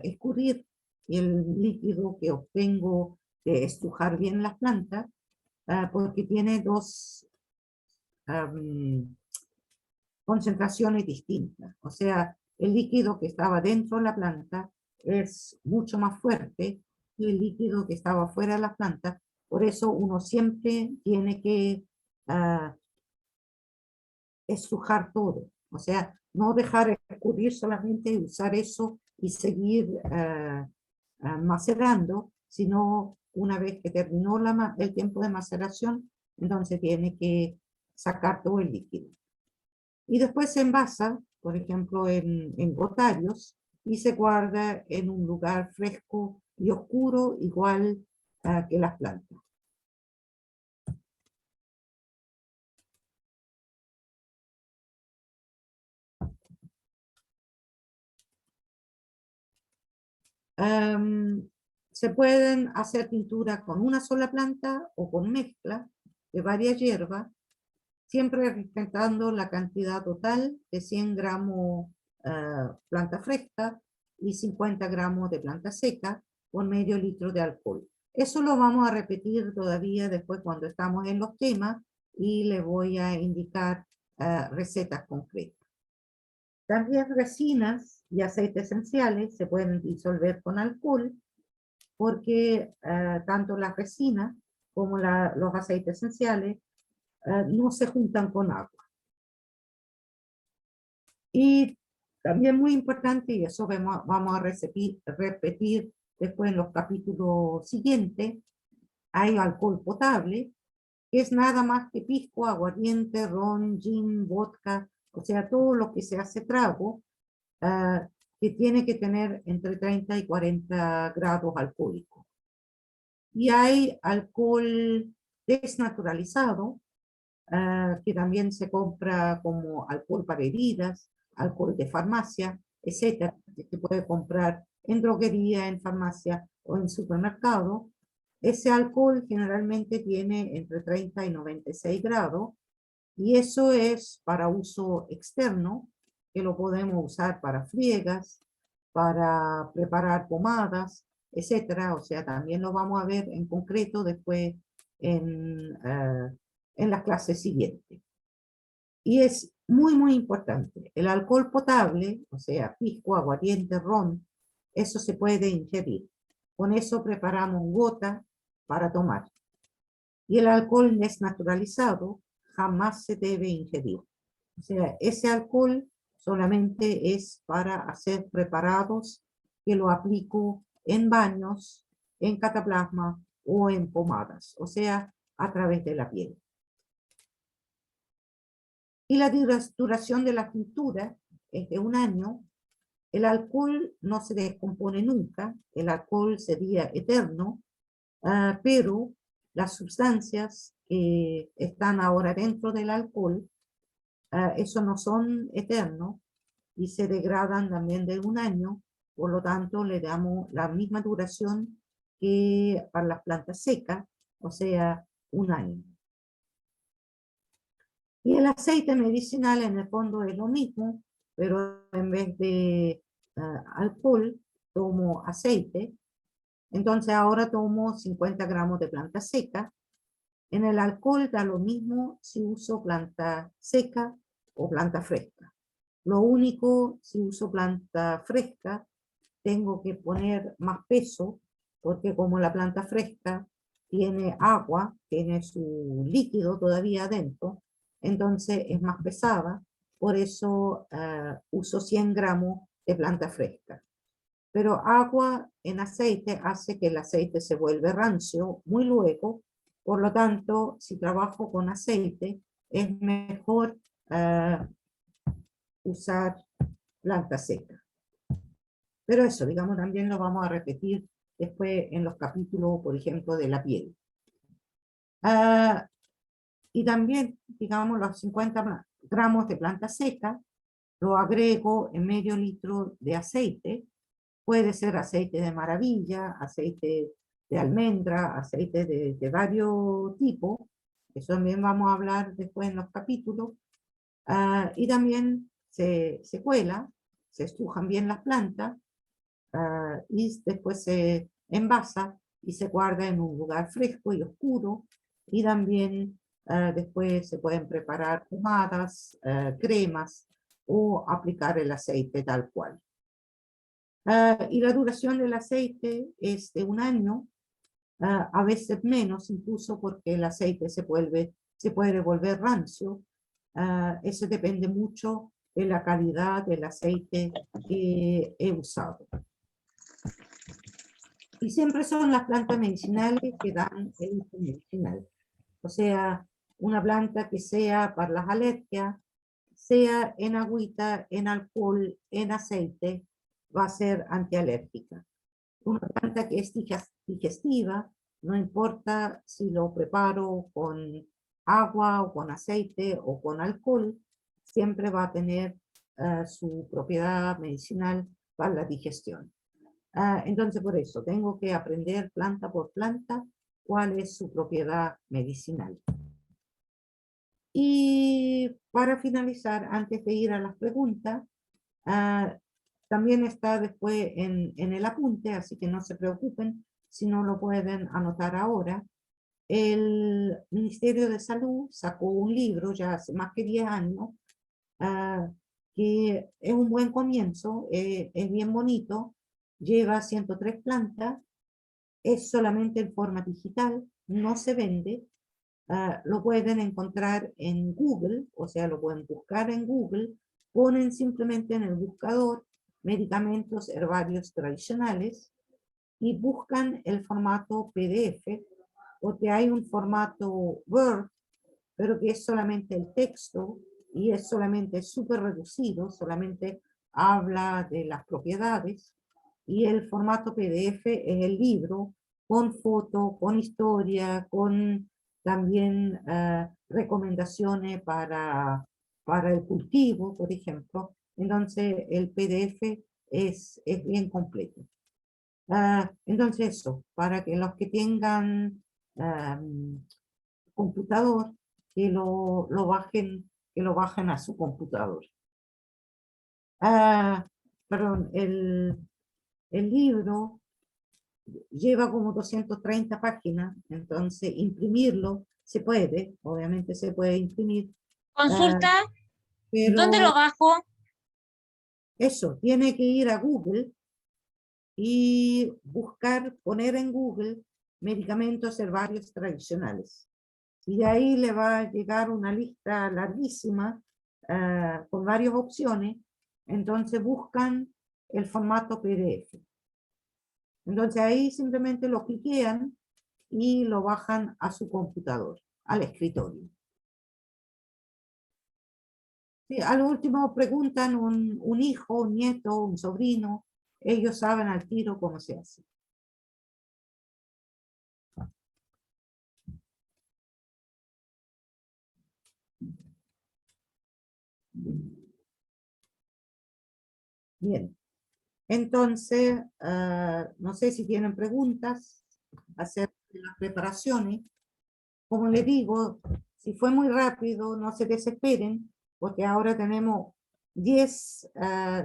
Speaker 3: escurrir y el líquido que obtengo de estrujar bien las plantas, porque tiene 2 concentraciones distintas. O sea, el líquido que estaba dentro de la planta es mucho más fuerte que el líquido que estaba fuera de la planta. Por eso uno siempre tiene que estrujar todo. O sea, no dejar escurrir solamente, usar eso y seguir macerando, sino una vez que terminó el tiempo de maceración, entonces tiene que sacar todo el líquido. Y después se envasa, por ejemplo, en gotarios y se guarda en un lugar fresco y oscuro, igual que las plantas. Se pueden hacer pintura con una sola planta o con mezcla de varias hierbas, siempre respetando la cantidad total de 100 gramos planta fresca y 50 gramos de planta seca con medio litro de alcohol. Eso lo vamos a repetir todavía después cuando estamos en los temas y le voy a indicar recetas concretas. También resinas y aceites esenciales se pueden disolver con alcohol porque tanto la resina como los aceites esenciales no se juntan con agua. Y también muy importante, y eso vamos a repetir después en los capítulos siguientes, hay alcohol potable, que es nada más que pisco, aguardiente, ron, gin, vodka, o sea, todo lo que se hace trago, que tiene que tener entre 30 y 40 grados alcohólicos. Y hay alcohol desnaturalizado, que también se compra como alcohol para heridas, alcohol de farmacia, etcétera, que se puede comprar en droguería, en farmacia o en supermercado. Ese alcohol generalmente tiene entre 30 y 96 grados y eso es para uso externo, que lo podemos usar para friegas, para preparar pomadas, etcétera. O sea, también lo vamos a ver en concreto después en las clases siguientes. Y es muy, muy importante. El alcohol potable, o sea, pisco, aguardiente, ron, eso se puede ingerir. Con eso preparamos gota para tomar. Y el alcohol desnaturalizado jamás se debe ingerir. O sea, ese alcohol solamente es para hacer preparados que lo aplico en baños, en cataplasma o en pomadas, o sea, a través de la piel. Y la duración de la pintura es de 1 año. El alcohol no se descompone nunca, el alcohol sería eterno, pero las sustancias que están ahora dentro del alcohol, eso no son eternos y se degradan también de 1 año, por lo tanto le damos la misma duración que para las plantas secas, o sea, 1 año. Y el aceite medicinal en el fondo es lo mismo, pero en vez de alcohol tomo aceite. Entonces ahora tomo 50 gramos de planta seca. En el alcohol da lo mismo si uso planta seca o planta fresca. Lo único, si uso planta fresca, tengo que poner más peso, porque como la planta fresca tiene agua, tiene su líquido todavía adentro, entonces es más pesada, por eso uso 100 gramos de planta fresca. Pero agua en aceite hace que el aceite se vuelve rancio muy luego, por lo tanto, si trabajo con aceite, es mejor usar planta seca. Pero eso, digamos, también lo vamos a repetir después en los capítulos, por ejemplo, de la piel. Y también, digamos, los 50 gramos de planta seca, lo agrego en medio litro de aceite. Puede ser aceite de maravilla, aceite de almendra, aceite de varios tipos. Eso también vamos a hablar después en los capítulos. Y también se cuela, se estrujan bien las plantas y después se envasa y se guarda en un lugar fresco y oscuro. Y también después se pueden preparar pomadas, cremas o aplicar el aceite tal cual. Y la duración del aceite es de 1 año, a veces menos, incluso porque el aceite se puede volver rancio. Eso depende mucho de la calidad del aceite que he usado. Y siempre son las plantas medicinales que dan el uso medicinal. O sea, una planta que sea para las alergias, sea en agüita, en alcohol, en aceite, va a ser antialérgica. Una planta que es digestiva, no importa si lo preparo con agua o con aceite o con alcohol, siempre va a tener su propiedad medicinal para la digestión. Entonces, por eso, tengo que aprender planta por planta cuál es su propiedad medicinal. Y para finalizar, antes de ir a las preguntas, también está después en el apunte, así que no se preocupen si no lo pueden anotar ahora. El Ministerio de Salud sacó un libro ya hace más que 10 años, que es un buen comienzo, es bien bonito, lleva 103 plantas, es solamente en forma digital, no se vende, lo pueden encontrar en Google, o sea, lo pueden buscar en Google, ponen simplemente en el buscador medicamentos herbarios tradicionales y buscan el formato PDF, porque hay un formato Word, pero que es solamente el texto y es solamente súper reducido, solamente habla de las propiedades, y el formato PDF es el libro con foto, con historia, con también recomendaciones para el cultivo, por ejemplo. Entonces el PDF es bien completo. Entonces eso, para que los que tengan computador, que lo bajen a su computador. Perdón, el libro lleva como 230 páginas, entonces imprimirlo se puede, obviamente se puede imprimir.
Speaker 5: Consulta,
Speaker 3: Pero
Speaker 5: ¿dónde lo bajo?
Speaker 3: eso, tiene que ir a Google y buscar, poner en Google medicamentos herbarios tradicionales. Y de ahí le va a llegar una lista larguísima con varias opciones. Entonces buscan el formato PDF. Entonces ahí simplemente lo cliquean y lo bajan a su computador, al escritorio. Sí, al último preguntan un hijo, un nieto, un sobrino, ellos saben al tiro cómo se hace. Bien, entonces, no sé si tienen preguntas acerca de las preparaciones. Como les digo, si fue muy rápido, no se desesperen, porque ahora tenemos 10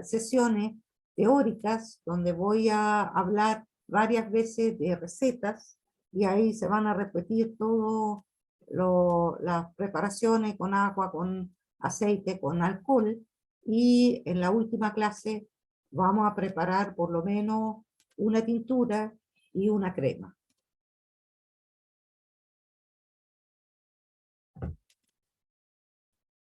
Speaker 3: sesiones teóricas donde voy a hablar varias veces de recetas y ahí se van a repetir todo las preparaciones con agua, con aceite, con alcohol, y en la última clase vamos a preparar por lo menos una tintura y una crema.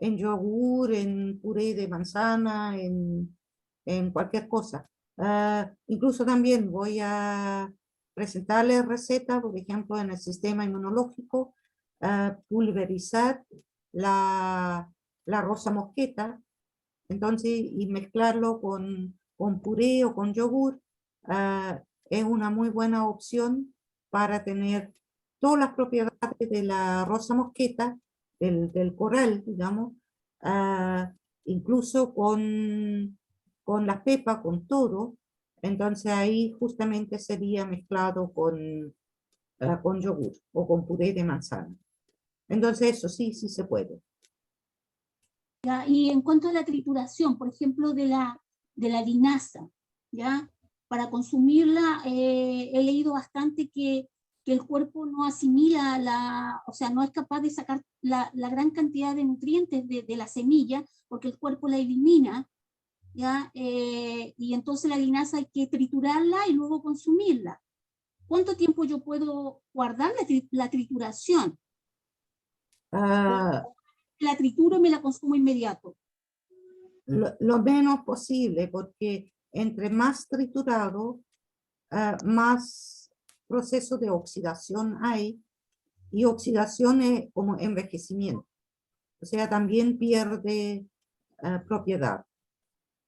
Speaker 3: en yogur, en puré de manzana, en cualquier cosa. Incluso también voy a presentarles recetas, por ejemplo, en el sistema inmunológico, pulverizar la rosa mosqueta, entonces, y mezclarlo con puré o con yogur, es una muy buena opción para tener todas las propiedades de la rosa mosqueta, del coral, digamos, incluso con la pepa, con todo. Entonces ahí justamente sería mezclado con yogur o con puré de manzana. Entonces eso sí, sí se puede.
Speaker 7: ¿Ya? Y en cuanto a la trituración, por ejemplo, de la linaza, ¿ya? Para consumirla, he leído bastante que el cuerpo no asimila, o sea, no es capaz de sacar la gran cantidad de nutrientes de la semilla, porque el cuerpo la elimina, ¿ya? Y entonces la linaza hay que triturarla y luego consumirla. ¿Cuánto tiempo yo puedo guardar la trituración? La trituro y me la consumo inmediato.
Speaker 3: Lo menos posible, porque entre más triturado, más proceso de oxidación hay, y oxidación es como envejecimiento. O sea, también pierde propiedad.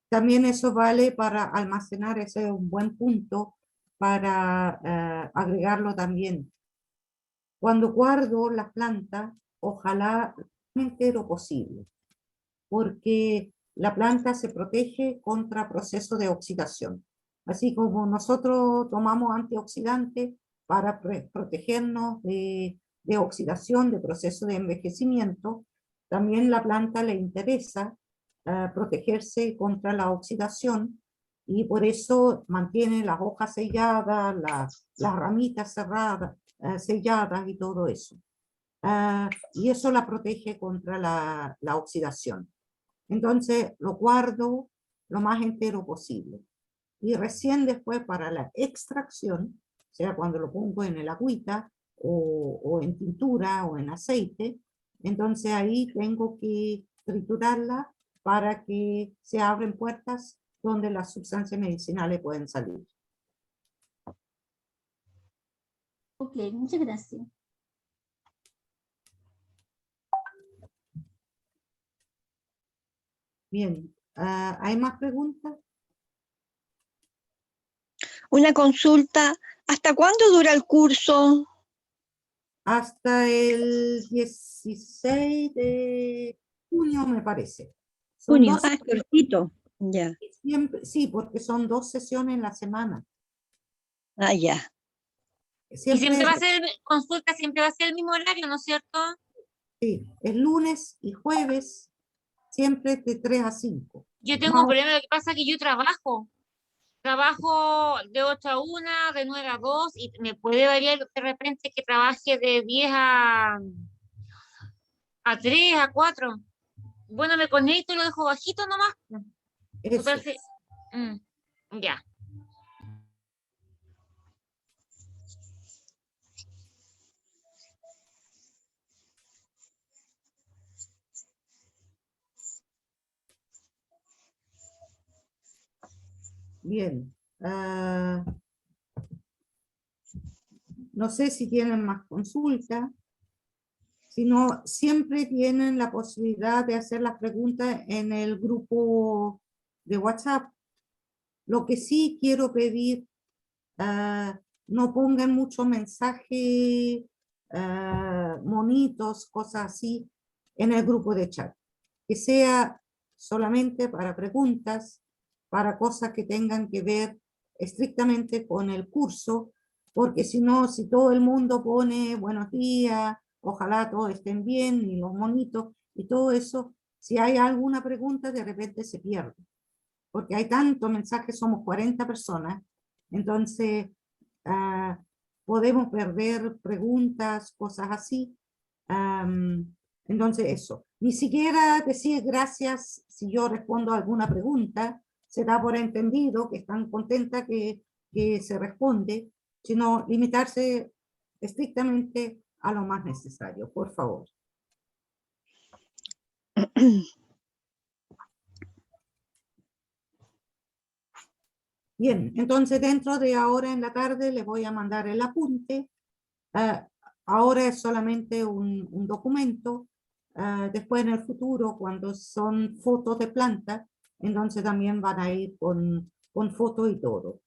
Speaker 3: También eso vale para almacenar, ese es un buen punto para agregarlo también. Cuando guardo la planta, ojalá lo entero posible, porque la planta se protege contra procesos de oxidación. Así como nosotros tomamos antioxidantes para protegernos de oxidación, de proceso de envejecimiento, también la planta le interesa protegerse contra la oxidación, y por eso mantiene las hojas selladas, las ramitas cerradas, selladas y todo eso. Y eso la protege contra la oxidación. Entonces lo guardo lo más entero posible. Y recién después para la extracción, o sea, cuando lo pongo en el agüita o en tintura o en aceite, entonces ahí tengo que triturarla para que se abren puertas donde las sustancias medicinales pueden salir.
Speaker 7: Ok, muchas gracias.
Speaker 3: Bien, ¿hay más preguntas?
Speaker 10: Una consulta, ¿hasta cuándo dura el curso?
Speaker 3: Hasta el 16 de junio, me parece. Son
Speaker 10: Junio,
Speaker 3: dos
Speaker 10: es cortito, ya.
Speaker 3: siempre, sí, porque son 2 sesiones en la semana.
Speaker 10: Ah, ya.
Speaker 5: Y
Speaker 3: Siempre,
Speaker 5: siempre va a ser consulta, siempre va a ser el mismo horario, ¿no es cierto?
Speaker 3: sí, el lunes y jueves, siempre de 3 a 5.
Speaker 5: Yo tengo un problema, lo que pasa es que yo trabajo de 8 a 1, de 9 a 2, y me puede variar de repente que trabaje de 10 a 3, a 4. Bueno, me conecto y lo dejo bajito nomás. Total,
Speaker 3: Eso.
Speaker 5: sí. Ya.
Speaker 3: Bien. No sé si tienen más consultas, sino siempre tienen la posibilidad de hacer las preguntas en el grupo de WhatsApp. Lo que sí quiero pedir, no pongan mucho mensaje, monitos, cosas así, en el grupo de chat. Que sea solamente para preguntas, para cosas que tengan que ver estrictamente con el curso, porque si no, si todo el mundo pone buenos días, ojalá todos estén bien, y los monitos, y todo eso, si hay alguna pregunta, de repente se pierde. Porque hay tantos mensajes, somos 40 personas, entonces podemos perder preguntas, cosas así. Entonces eso, ni siquiera decir gracias si yo respondo a alguna pregunta, se da por entendido que están contentas que se responde, sino limitarse estrictamente a lo más necesario, por favor. Bien, entonces dentro de ahora en la tarde les voy a mandar el apunte. Ahora es solamente un documento. Después en el futuro, cuando son fotos de plantas, entonces también van a ir con foto y todo.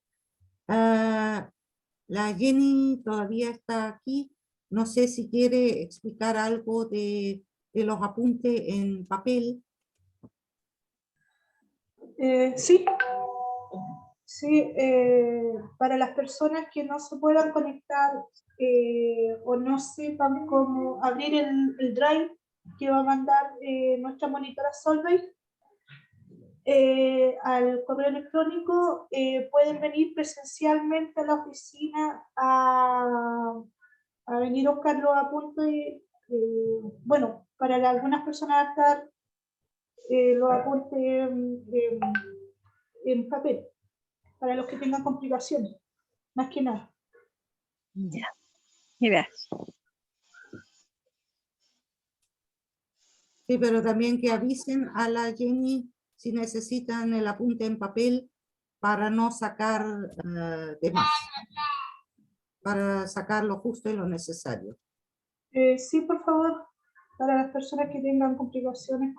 Speaker 3: La Jenny todavía está aquí. No sé si quiere explicar algo de los apuntes en papel.
Speaker 11: Sí, sí, para las personas que no se puedan conectar o no sepan cómo abrir el Drive que va a mandar nuestra monitora Solveig al correo electrónico, pueden venir presencialmente a la oficina a venir a buscar los apuntes. Bueno, para algunas personas va a estar los apuntes en papel, para los que tengan complicaciones, más que nada.
Speaker 10: Ya, gracias.
Speaker 3: Sí, pero también que avisen a la Jenny si necesitan el apunte en papel para no sacar de más, para sacar lo justo y lo necesario.
Speaker 11: Sí, por favor, para las personas que tengan complicaciones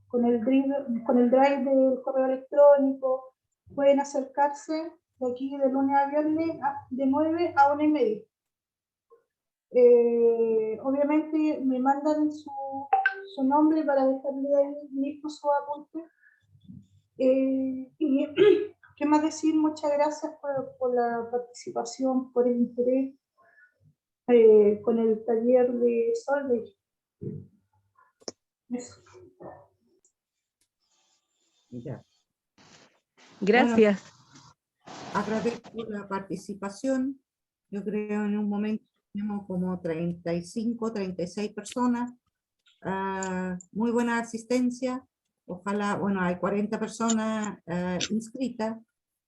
Speaker 11: con el drive del correo electrónico, pueden acercarse de aquí de lunes a viernes de 9 a 1:30. Obviamente me mandan su nombre para dejarle ahí listo su apunte. Y qué más decir, muchas gracias por la participación, por el interés con el taller de Solveig. Eso.
Speaker 3: Ya.
Speaker 6: Gracias.
Speaker 3: Bueno, agradezco la participación. Yo creo en un momento tenemos como 35, 36 personas. Muy buena asistencia. Ojalá, bueno, hay 40 personas inscritas.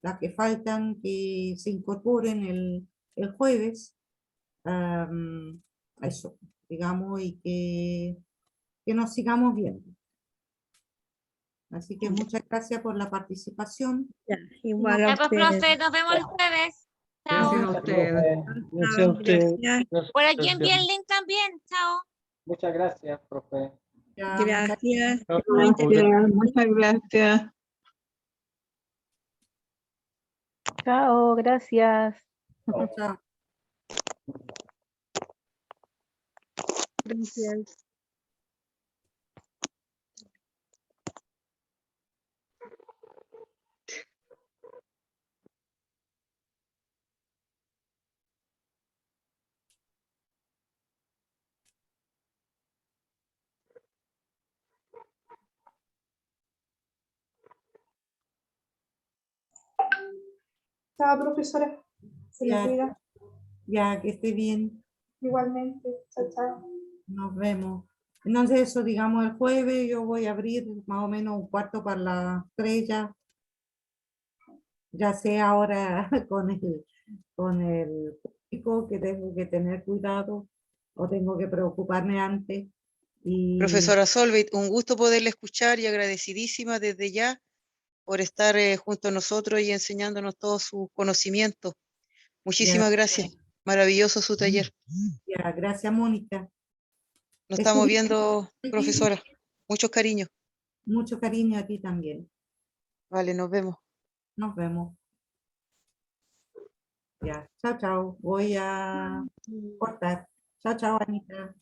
Speaker 3: Las que faltan que se incorporen el jueves. Eso, digamos, y que nos sigamos viendo. Así que muchas gracias por la participación.
Speaker 10: Ya, igual a
Speaker 5: Ya, pues,
Speaker 10: ustedes.
Speaker 5: profe, nos vemos el jueves.
Speaker 6: Gracias
Speaker 5: Chao.
Speaker 6: a ustedes.
Speaker 10: Gracias a ustedes.
Speaker 5: Por aquí envíe el link también. Chao.
Speaker 12: Muchas gracias, profe.
Speaker 3: Ya, muchas
Speaker 10: Gracias.
Speaker 6: Gracias, muchas gracias.
Speaker 9: Chao, gracias.
Speaker 3: Chao.
Speaker 10: Gracias.
Speaker 11: Chao, profesora. Se le
Speaker 3: Ya.
Speaker 11: cuida.
Speaker 3: Ya, que esté bien.
Speaker 11: Igualmente. Chao, chao.
Speaker 3: Nos vemos. Entonces eso, digamos, el jueves yo voy a abrir más o menos un cuarto para las 3 ya sé ahora con el público que tengo que tener cuidado o tengo que preocuparme antes. Y
Speaker 13: Profesora Solveig, un gusto poderle escuchar y agradecidísima desde ya por estar junto a nosotros y enseñándonos todos sus conocimientos. Muchísimas gracias. Maravilloso su taller.
Speaker 3: ya, gracias, Mónica.
Speaker 13: Nos estamos
Speaker 3: Estuviste
Speaker 13: viendo,
Speaker 3: aquí.
Speaker 13: profesora. Muchos cariños.
Speaker 3: Mucho cariño a ti también.
Speaker 13: Vale, nos vemos.
Speaker 3: Nos vemos. Ya, chao, chao. Voy a cortar. Chao, chao, Anita.